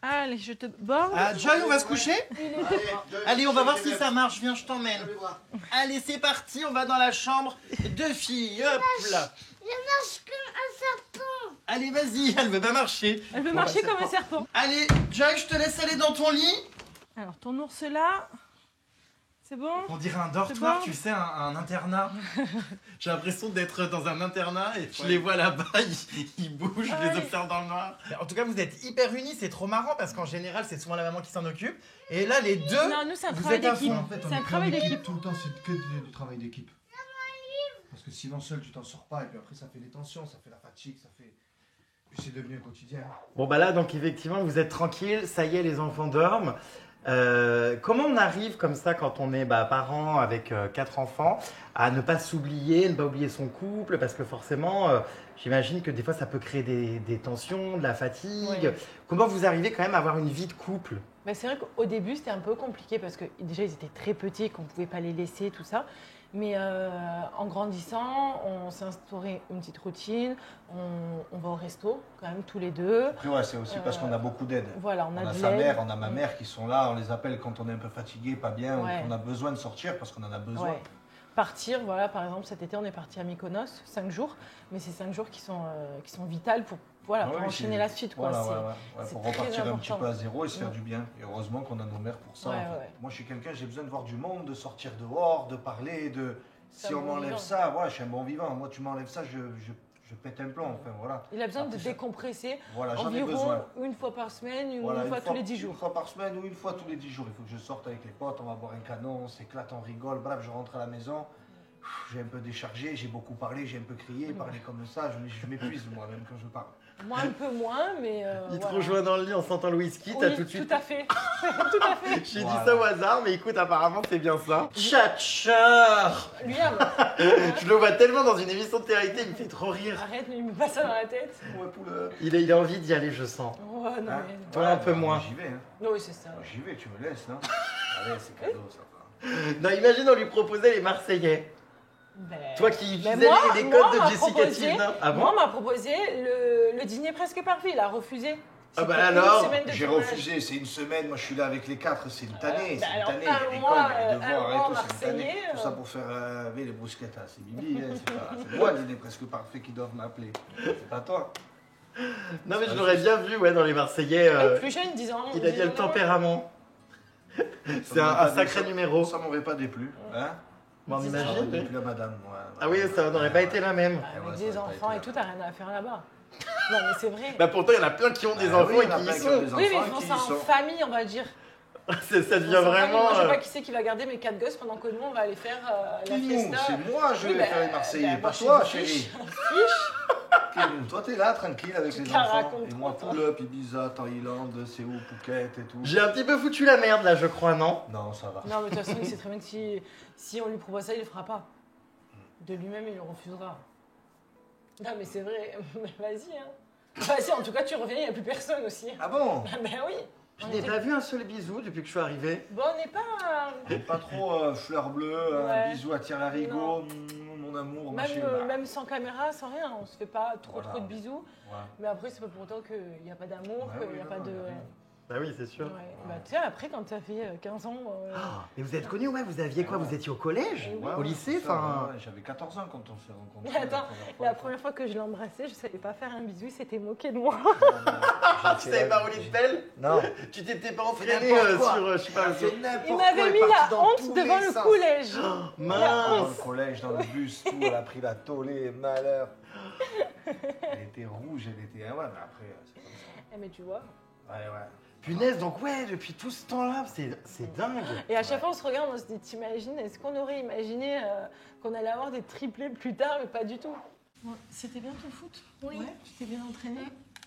Allez, je te borde. Ah, Joy, on va se coucher? Allez, on va voir si ça marche. Viens, je t'emmène. Allez, c'est parti, on va dans la chambre de filles. Hop là. Je marche comme un serpent. Allez, vas-y, elle veut pas marcher. Elle veut marcher comme un serpent. Allez, Joy, je te laisse aller dans ton lit. Alors, ton ours là, c'est bon? On dirait un dortoir, bon tu sais, un internat. J'ai l'impression d'être dans un internat et je les vois là-bas, ils bougent, je les observe dans le noir. En tout cas, vous êtes hyper unis, c'est trop marrant parce qu'en général, c'est souvent la maman qui s'en occupe. Et là, les deux, Non, nous, c'est un vous travail êtes à d'équipe. fond. En fait, on C'est un est travail en équipe d'équipe. tout le temps, c'est que du travail d'équipe. Parce que sinon seul tu t'en sors pas et puis après ça fait des tensions, ça fait la fatigue, ça fait... Puis c'est devenu un quotidien. Bon bah là donc effectivement vous êtes tranquille, ça y est les enfants dorment. Comment on arrive comme ça quand on est parent avec 4 enfants à ne pas s'oublier, ne pas oublier son couple parce que forcément j'imagine que des fois ça peut créer des tensions, de la fatigue. Ouais. Comment vous arrivez quand même à avoir une vie de couple? Bah, c'est vrai qu'au début, c'était un peu compliqué parce que déjà, ils étaient très petits, qu'on ne pouvait pas les laisser, tout ça. Mais en grandissant, on s'est instauré une petite routine. On va au resto, quand même, tous les deux. Après ouais, c'est aussi parce qu'on a beaucoup d'aide. Voilà, on a de sa l'aide. mère, on a ma mère qui sont là, on les appelle quand on est un peu fatigué, pas bien, Ouais. on a besoin de sortir parce qu'on en a besoin. Ouais. Partir, voilà, par exemple, cet été, on est parti à Mykonos, 5 jours. Mais c'est 5 jours qui sont vitales pour, voilà, pour Ouais, enchaîner c'est- la suite. Quoi. Voilà, C'est- ouais, c'est pour très repartir un petit important. peu à zéro et se faire Ouais. du bien. Et heureusement qu'on a nos mères pour ça. Ouais, en fait. ouais. Moi, je suis quelqu'un, j'ai besoin de voir du monde, de sortir dehors, de parler, de... C'est Si un on bon m'enlève vivant. ça, voilà, je suis un bon vivant. Moi, tu m'enlèves ça, je pète un plomb. Enfin, voilà. Il a besoin Après, de ça- décompresser Voilà, j'en ai besoin. environ une fois par semaine, une Voilà, fois tous les 10 jours. Une fois par semaine ou une fois tous les 10 jours. Il faut que je sorte avec les potes, on va boire un canon, on s'éclate, on rigole. Bref, je rentre à la maison, j'ai un peu déchargé, j'ai beaucoup parlé, j'ai un peu crié, parler comme ça, je m'épuise moi-même quand je parle. Moi, un peu moins, mais. Il te voilà. rejoint dans le lit en sentant le whisky, Oui, t'as tout de suite... Tout à fait. Tout à fait. J'ai Voilà. dit ça au hasard, mais écoute, apparemment c'est bien ça. Tchatcheur. Lui, Je le vois tellement dans une émission de télé, il me fait trop rire. arrête, ne lui mets pas ça dans la tête. Ouais, poule. Il a envie d'y aller, je sens. Oh, non, Hein mais. Toi, un peu moins. J'y vais, hein. Oui, c'est ça. J'y vais, tu me laisses, non? Allez, c'est cadeau, ça va. Non, imagine, on lui proposait les Marseillais. Ben, Toi qui mais faisais moi, les moi, codes on de m'a Jessica proposé- Tilda. Ah bon? Moi, on m'a proposé le dîner presque parfait. Il a refusé. Ah bah C'était une alors, semaine de J'ai tournage. refusé, c'est une semaine, moi je suis là avec les 4, c'est une tannée, bah c'est une alors, tannée, un il y a l'école, mois, il y a les devoirs un et mois tout, c'est une tannée. marseillais, Tout ça pour faire les bruschettas, c'est Bibi, hein, c'est moi l'idée presque parfait qui doivent m'appeler, c'est pas toi. Non, mais je l'aurais bien vu, ouais, dans les Marseillais. Le plus jeune, 10 ans. Il a bien le tempérament. C'est Ça m'aurait un pas sacré dé- numéro. Ça m'aurait pas déplu, hein? Bon, on Ça imagine. m'aurait déplu la madame, ouais. Ah oui, ça n'aurait pas été la même. Avec Ouais, ça des aurait pas enfants été et tout, t'as rien à faire là-bas. Non, mais c'est vrai. Bah pourtant, il y en a plein qui ont des Ah enfants oui, il et y en a qui y plein qui sont. ont des Oui, mais ils enfants font qui ça y en sont. famille, on va dire. Ça Ils font devient ça en famille. vraiment... Moi, je sais pas qui c'est qui va garder mes 4 gosses pendant que nous, on va aller faire la Nous, fiesta. c'est moi, je Oui, vais bah, faire les Marseillais, bah, pas moi, je toi, suis chérie. fiche. Toi, t'es là, tranquille, avec les la enfants. racontes Et moi, trop, pull-up, Ibiza, Thaïlande, Séoul, Phuket et tout. J'ai un petit peu foutu la merde là, je crois, non? Non, ça va. Non, mais de toute façon, il sait très bien que si on lui propose ça, il le fera pas. De lui-même, il le refusera. Non, mais c'est vrai. Vas-y, hein. Vas-y, en tout cas, tu reviens, il n'y a plus personne aussi. Ah bon? Ben oui. Je On n'ai était- pas vu un seul bisou depuis que je suis arrivé. Bon, on n'est pas. Pas trop fleur bleue, un Ouais. bisou à Thierry Larigot, mon amour, machin. bah. Même sans caméra, sans rien, on se fait pas trop Voilà. trop de bisous. Ouais. Mais après, c'est pas pour autant qu'il n'y a pas d'amour, Ouais, qu'il oui, n'y a non, pas non, de. y a rien. Bah oui, c'est sûr. Ouais. Bah, tu sais, après, quand tu as fait 15 ans. Mais vous êtes connus, ouais, vous aviez quoi? Vous étiez au collège? Ouais, Au ouais, lycée? c'est ça, Enfin. ouais, j'avais 14 ans quand on s'est rencontrés. Mais attends, la première fois que je l'ai embrassé, je savais pas faire un bisou, il s'était moqué de moi. Ah, tu savais pas rouler de pelle? Non. Tu t'étais pas entraîné n'importe quoi. sur, je sais pas, sur... Il m'avait mis la honte devant le collège. Dans Mince! le collège, dans le bus, tout, elle a pris la tollée, malheur. Elle était rouge, elle était. Ah ouais, mais après, c'est comme ça. Eh, mais tu vois. Ouais, ouais. Punaise, donc ouais, depuis tout ce temps-là, c'est dingue. Et à chaque fois, on se regarde, on se dit, t'imagines, est-ce qu'on aurait imaginé qu'on allait avoir des triplés plus tard, mais pas du tout. C'était bien ton foot? Oui. Ouais, tu t'es bien entraîné?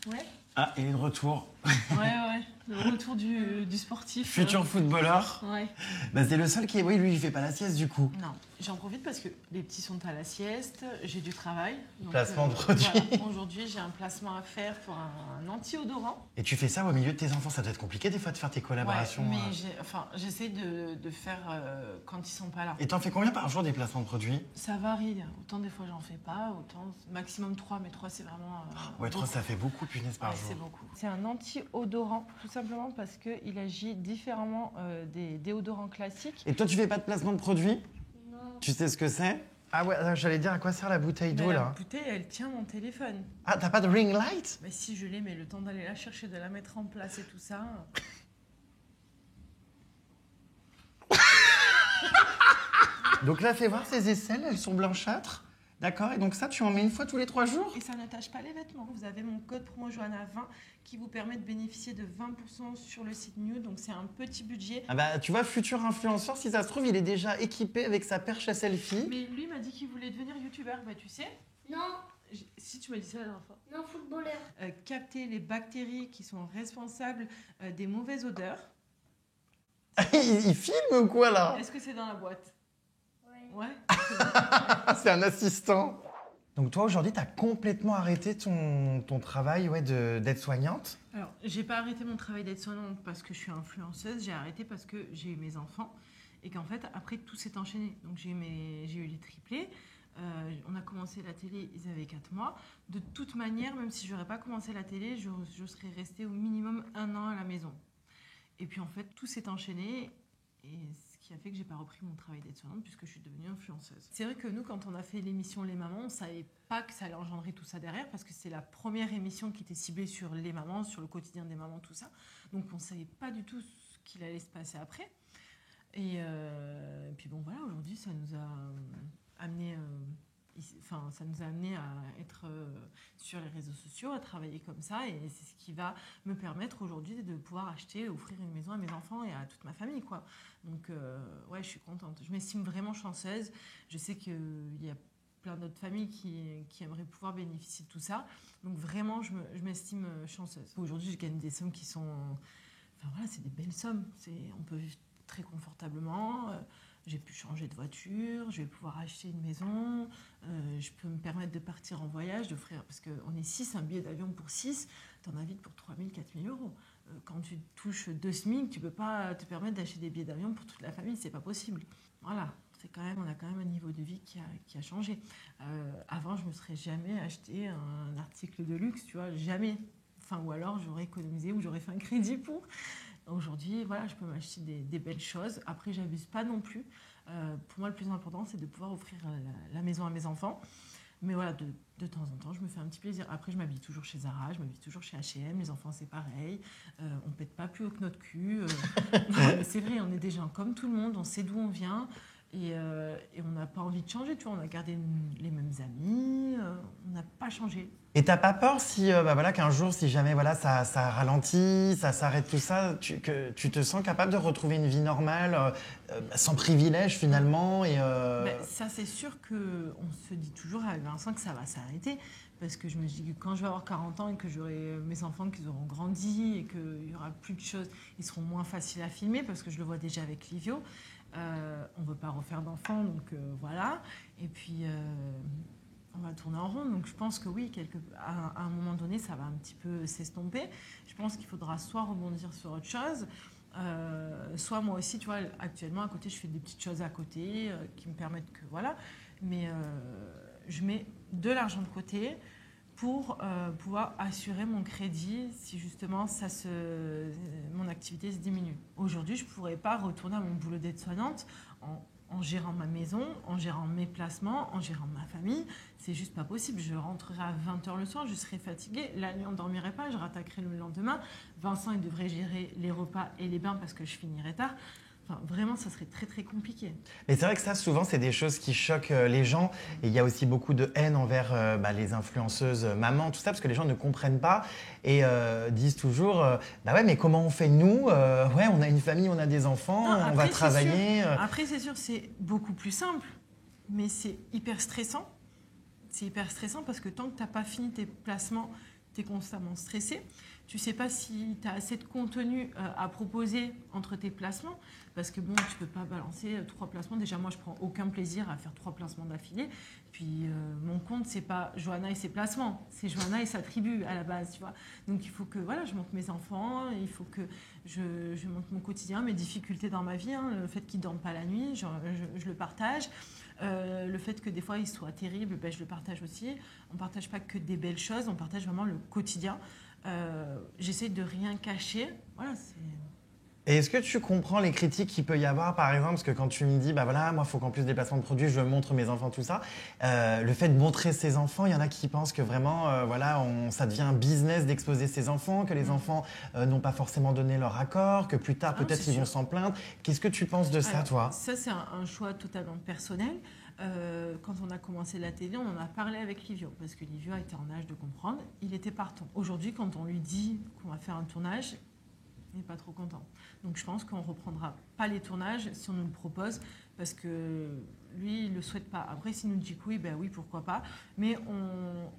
Ouais. Ah, et le retour. Ouais. Le retour du sportif. Futur footballeur. Ouais. Bah c'est le seul qui est... Oui, lui, il fait pas la sieste du coup. Non, j'en profite parce que les petits sont à la sieste, j'ai du travail. Donc, Placement de produit. voilà. Aujourd'hui, j'ai un placement à faire pour un anti-odorant. Et tu fais ça au milieu de tes enfants, ça doit être compliqué des fois de faire tes collaborations. Ouais, mais j'essaie de faire quand ils sont pas là. Et t'en fais combien par jour des placements de produits? Ça varie. Autant des fois, j'en fais pas. Autant maximum 3, mais 3, c'est vraiment. Ouais, 3, ça fait beaucoup, punaise, par Ouais, jour. Merci beaucoup. C'est un anti-odorant, tout simplement parce qu'il agit différemment des déodorants classiques. Et toi, tu fais pas de placement de produit? Non. Tu sais ce que c'est? Ah ouais, j'allais dire à quoi sert la bouteille d'eau Mais la là? bouteille, elle tient mon téléphone. Ah, t'as pas de ring light? Mais si je l'ai, mais le temps d'aller la chercher, de la mettre en place et tout ça. Donc là, fais voir ces aisselles, elles sont blanchâtres. D'accord, et donc ça, tu en mets une fois tous les 3 jours? Et ça n'attache pas les vêtements. Vous avez mon code promo Johanna20 qui vous permet de bénéficier de 20% sur le site Nude. Donc c'est un petit budget. Ah bah, tu vois, futur influenceur, si ça se trouve, il est déjà équipé avec sa perche à selfie. Mais lui m'a dit qu'il voulait devenir youtubeur. Bah tu sais, Non. si tu m'as dit ça la dernière fois. Non, footballeur. Capter les bactéries qui sont responsables des mauvaises odeurs. Il filme ou quoi là? Est-ce que c'est dans la boîte? Ouais. Ouais. C'est un assistant. Donc toi, aujourd'hui, t'as complètement arrêté ton travail d'aide-soignante? Alors, j'ai pas arrêté mon travail d'aide-soignante parce que je suis influenceuse, j'ai arrêté parce que j'ai eu mes enfants et qu'en fait, après, tout s'est enchaîné. Donc, j'ai eu les triplés, on a commencé la télé, ils avaient 4 mois. De toute manière, même si j'aurais pas commencé la télé, je serais restée au minimum 1 an à la maison. Et puis, en fait, tout s'est enchaîné et ce qui a fait que j'ai pas repris mon travail d'aide-soignante puisque je suis devenue influenceuse. C'est vrai que nous, quand on a fait l'émission Les Mamans, on savait pas que ça allait engendrer tout ça derrière parce que c'est la première émission qui était ciblée sur les mamans, sur le quotidien des mamans, tout ça. Donc on savait pas du tout ce qu'il allait se passer après. Et puis bon voilà, aujourd'hui ça nous a amené, ça nous a amené à être sur les réseaux sociaux, à travailler comme ça, et c'est ce qui va me permettre aujourd'hui de pouvoir acheter, offrir une maison à mes enfants et à toute ma famille, quoi. Donc ouais, je suis contente. Je m'estime vraiment chanceuse. Je sais qu'il y a plein d'autres familles qui aimeraient pouvoir bénéficier de tout ça. Donc vraiment, je m'estime chanceuse. Aujourd'hui, je gagne des sommes qui sont... Enfin voilà, c'est des belles sommes. On peut vivre très confortablement. J'ai pu changer de voiture, je vais pouvoir acheter une maison, je peux me permettre de partir en voyage, d'offrir, parce qu'on est 6, un billet d'avion pour 6, t'en as vite pour 3 000, 4 000 euros. Quand tu touches 2 SMIC, tu peux pas te permettre d'acheter des billets d'avion pour toute la famille, c'est pas possible. Voilà, on a quand même un niveau de vie qui a changé. Avant, je me serais jamais acheté un article de luxe, tu vois, jamais. Enfin, ou alors j'aurais économisé ou j'aurais fait un crédit pour. Aujourd'hui, voilà, je peux m'acheter des belles choses. Après, j'abuse pas non plus. Pour moi, le plus important, c'est de pouvoir offrir la maison à mes enfants. Mais voilà, de temps en temps, je me fais un petit plaisir. Après, je m'habille toujours chez Zara, je m'habille toujours chez H&M. Les enfants, c'est pareil. On pète pas plus haut que notre cul. C'est vrai, on est des gens comme tout le monde. On sait d'où on vient. Et on n'a pas envie de changer. Tu vois, on a gardé les mêmes amis. On n'a pas changé. Et t'as pas peur si, qu'un jour, si jamais ça ralentit, ça s'arrête tout ça, que tu te sens capable de retrouver une vie normale, sans privilèges finalement Ça, c'est sûr qu'on se dit toujours avec Vincent que ça va s'arrêter. Parce que je me dis que quand je vais avoir 40 ans et que j'aurai mes enfants qui auront grandi et qu'il n'y aura plus de choses, ils seront moins faciles à filmer parce que je le vois déjà avec Livio. On ne veut pas refaire d'enfants, donc voilà. Et puis... on va tourner en rond, donc je pense que oui, à un moment donné, ça va un petit peu s'estomper. Je pense qu'il faudra soit rebondir sur autre chose, soit moi aussi, tu vois, actuellement, à côté, je fais des petites choses à côté qui me permettent que, voilà. Mais je mets de l'argent de côté pour pouvoir assurer mon crédit si justement mon activité se diminue. Aujourd'hui, je ne pourrais pas retourner à mon boulot d'aide-soignante en gérant ma maison, en gérant mes placements, en gérant ma famille. C'est juste pas possible. Je rentrerai à 20h le soir, je serai fatiguée. La nuit, on ne dormirait pas, je rattaquerai le lendemain. Vincent, il devrait gérer les repas et les bains parce que je finirai tard. Enfin, vraiment, ça serait très, très compliqué. Mais c'est vrai que ça, souvent, c'est des choses qui choquent les gens. Et il y a aussi beaucoup de haine envers les influenceuses mamans, tout ça, parce que les gens ne comprennent pas et disent toujours ouais, mais comment on fait nous ouais, on a une famille, on a des enfants, Non, on va travailler. Après, c'est sûr, c'est beaucoup plus simple, mais c'est hyper stressant. C'est hyper stressant parce que tant que tu n'as pas fini tes placements, tu es constamment stressé. Tu ne sais pas si tu as assez de contenu à proposer entre tes placements. Parce que bon, tu ne peux pas balancer 3 placements. Déjà, moi, je ne prends aucun plaisir à faire 3 placements d'affilée. Puis, mon compte, ce n'est pas Johanna et ses placements. C'est Johanna et sa tribu à la base, tu vois. Donc, il faut que je monte mes enfants. Il faut que je monte mon quotidien, mes difficultés dans ma vie. Hein, le fait qu'ils ne dorment pas la nuit, je le partage. Le fait que des fois, ils soient terribles, je le partage aussi. On ne partage pas que des belles choses. On partage vraiment le quotidien. J'essaie de rien cacher. Voilà, c'est... Et est-ce que tu comprends les critiques qu'il peut y avoir, par exemple, parce que quand tu me dis, bah voilà, moi, il faut qu'en plus des placements de produits, je montre mes enfants, tout ça, le fait de montrer ses enfants, il y en a qui pensent que vraiment, voilà, ça devient un business d'exposer ses enfants, que les enfants n'ont pas forcément donné leur accord, que plus tard, peut-être, ils vont s'en plaindre. Qu'est-ce que tu penses de ça, Alors, toi? Ça, c'est un choix totalement personnel. Quand on a commencé la télé, on en a parlé avec Livio, parce que Livio a été en âge de comprendre. Il était partant. Aujourd'hui, quand on lui dit qu'on va faire un tournage, il n'est pas trop content. Donc je pense qu'on ne reprendra pas les tournages si on nous le propose, parce que lui, il ne le souhaite pas. Après, s'il nous dit que oui, ben oui, pourquoi pas. Mais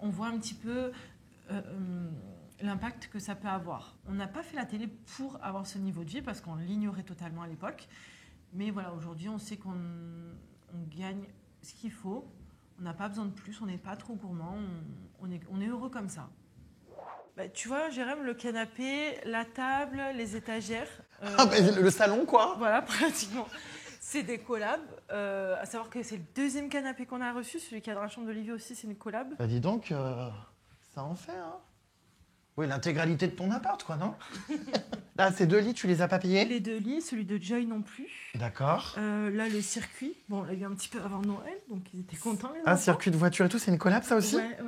on voit un petit peu l'impact que ça peut avoir. On n'a pas fait la télé pour avoir ce niveau de vie, parce qu'on l'ignorait totalement à l'époque. Mais voilà, aujourd'hui, on sait qu'on gagne ce qu'il faut. On n'a pas besoin de plus, on n'est pas trop gourmand. On est heureux comme ça. Bah, tu vois, Jérôme, le canapé, la table, les étagères. Le salon, quoi? Voilà, pratiquement. C'est des collabs. À savoir que c'est le deuxième canapé qu'on a reçu. Celui qui est dans la chambre d'Olivier aussi, c'est une collab. Bah dis donc, ça en fait, hein? Oui, l'intégralité de ton appart, quoi, non? Là, ces 2 lits, tu les as pas payés? Les 2 lits, celui de Joy non plus. D'accord. Là, le circuit. Bon, on l'a eu un petit peu avant Noël, donc ils étaient contents. Les Un enfants. circuit de voiture et tout, c'est une collab, ça aussi? Ouais.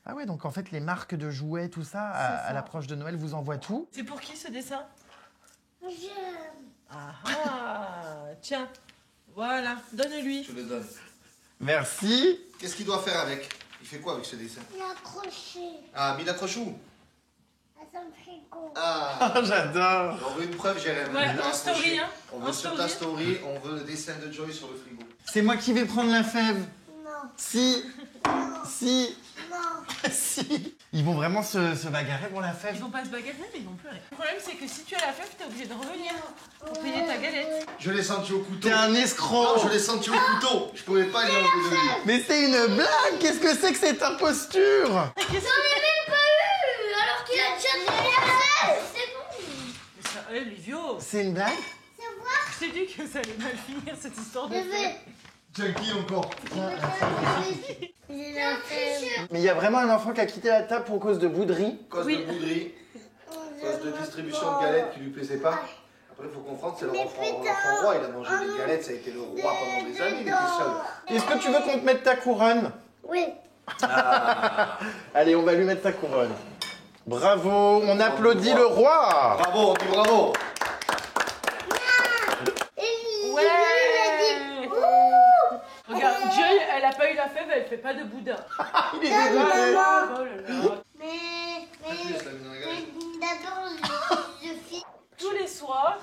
Ah ouais, donc en fait, les marques de jouets, tout ça, à ça. l'approche de Noël, vous envoient tout. C'est pour qui ce dessin? Je... Tiens, voilà, donne-lui. Je le donne. Merci. Qu'est-ce qu'il doit faire avec? Il fait quoi avec ce dessin? L'accrocher Ah, mis l'accroche où? à son frigo. Ah, J'adore. on veut une preuve, Jérémy. Ouais, On veut en story, accrocher. hein. On En veut sur ta story. story, on veut le dessin de Joy sur le frigo. C'est moi qui vais prendre la fève. Non, Si. Si. non. Si. Ils vont vraiment se bagarrer pour la fève. Ils vont pas se bagarrer, mais ils vont pleurer. Le problème, c'est que si tu as la fève, t'es obligé de revenir pour payer ta galette. Je l'ai senti au couteau. T'es un Non, escroc. je l'ai senti au couteau. Je pouvais pas lui enlever de lui. Mais c'est une blague. Qu'est-ce que c'est que cette imposture? J'en ai même pas eu alors qu'il a déjà fait la fête. C'est bon. Mais ça, Livio, C'est une blague? C'est moi. je t'ai dit que ça allait mal finir cette histoire de Je fève. vais. Jackie encore. J'ai la fête. Mais il y a vraiment un enfant qui a quitté la table pour cause de bouderie. Cause de bouderie, cause de distribution de galettes qui lui plaisait pas. Après, il faut comprendre, c'est l'enfant roi. Il a mangé des galettes, ça a été le roi pendant des années, il était seul. Est-ce que tu veux qu'on te mette ta couronne? Oui. Allez, on va lui mettre sa couronne. Bravo, on applaudit le roi. Bravo, on dit bravo. Ouais. Regarde, Joy, elle a pas eu la fève, elle fait pas de boudin. Il est dégoûté. Oh là là. Mais Je la mets dans la galette. d'abord, je fais. Tous les soirs,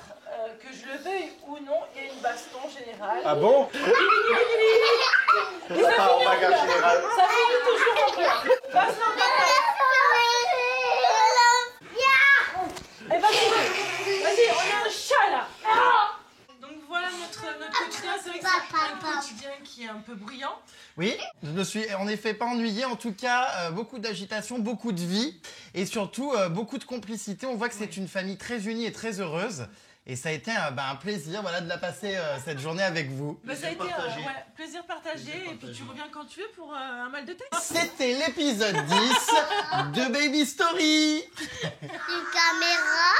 que je le veuille ou non, il y a une baston générale. Ah bon? Et ça Ah, finit en bagarre pleurs. générale. Ça finit toujours en pleurs. Baston générale. Eh, vas-y, on a un chat là. Ah. Donc voilà notre quotidien. C'est vrai que c'est un quotidien qui est un peu bruyant. Oui, je me suis en effet pas ennuyé. En tout cas, beaucoup d'agitation, beaucoup de vie et surtout beaucoup de complicité. On voit que c'est une famille très unie et très heureuse. Et ça a été un plaisir de la passer cette journée avec vous. Bah, ça a été partagé. plaisir partagé. Et puis tu reviens quand tu veux pour un mal de tête. C'était l'épisode 10 de Baby Story. Une caméra.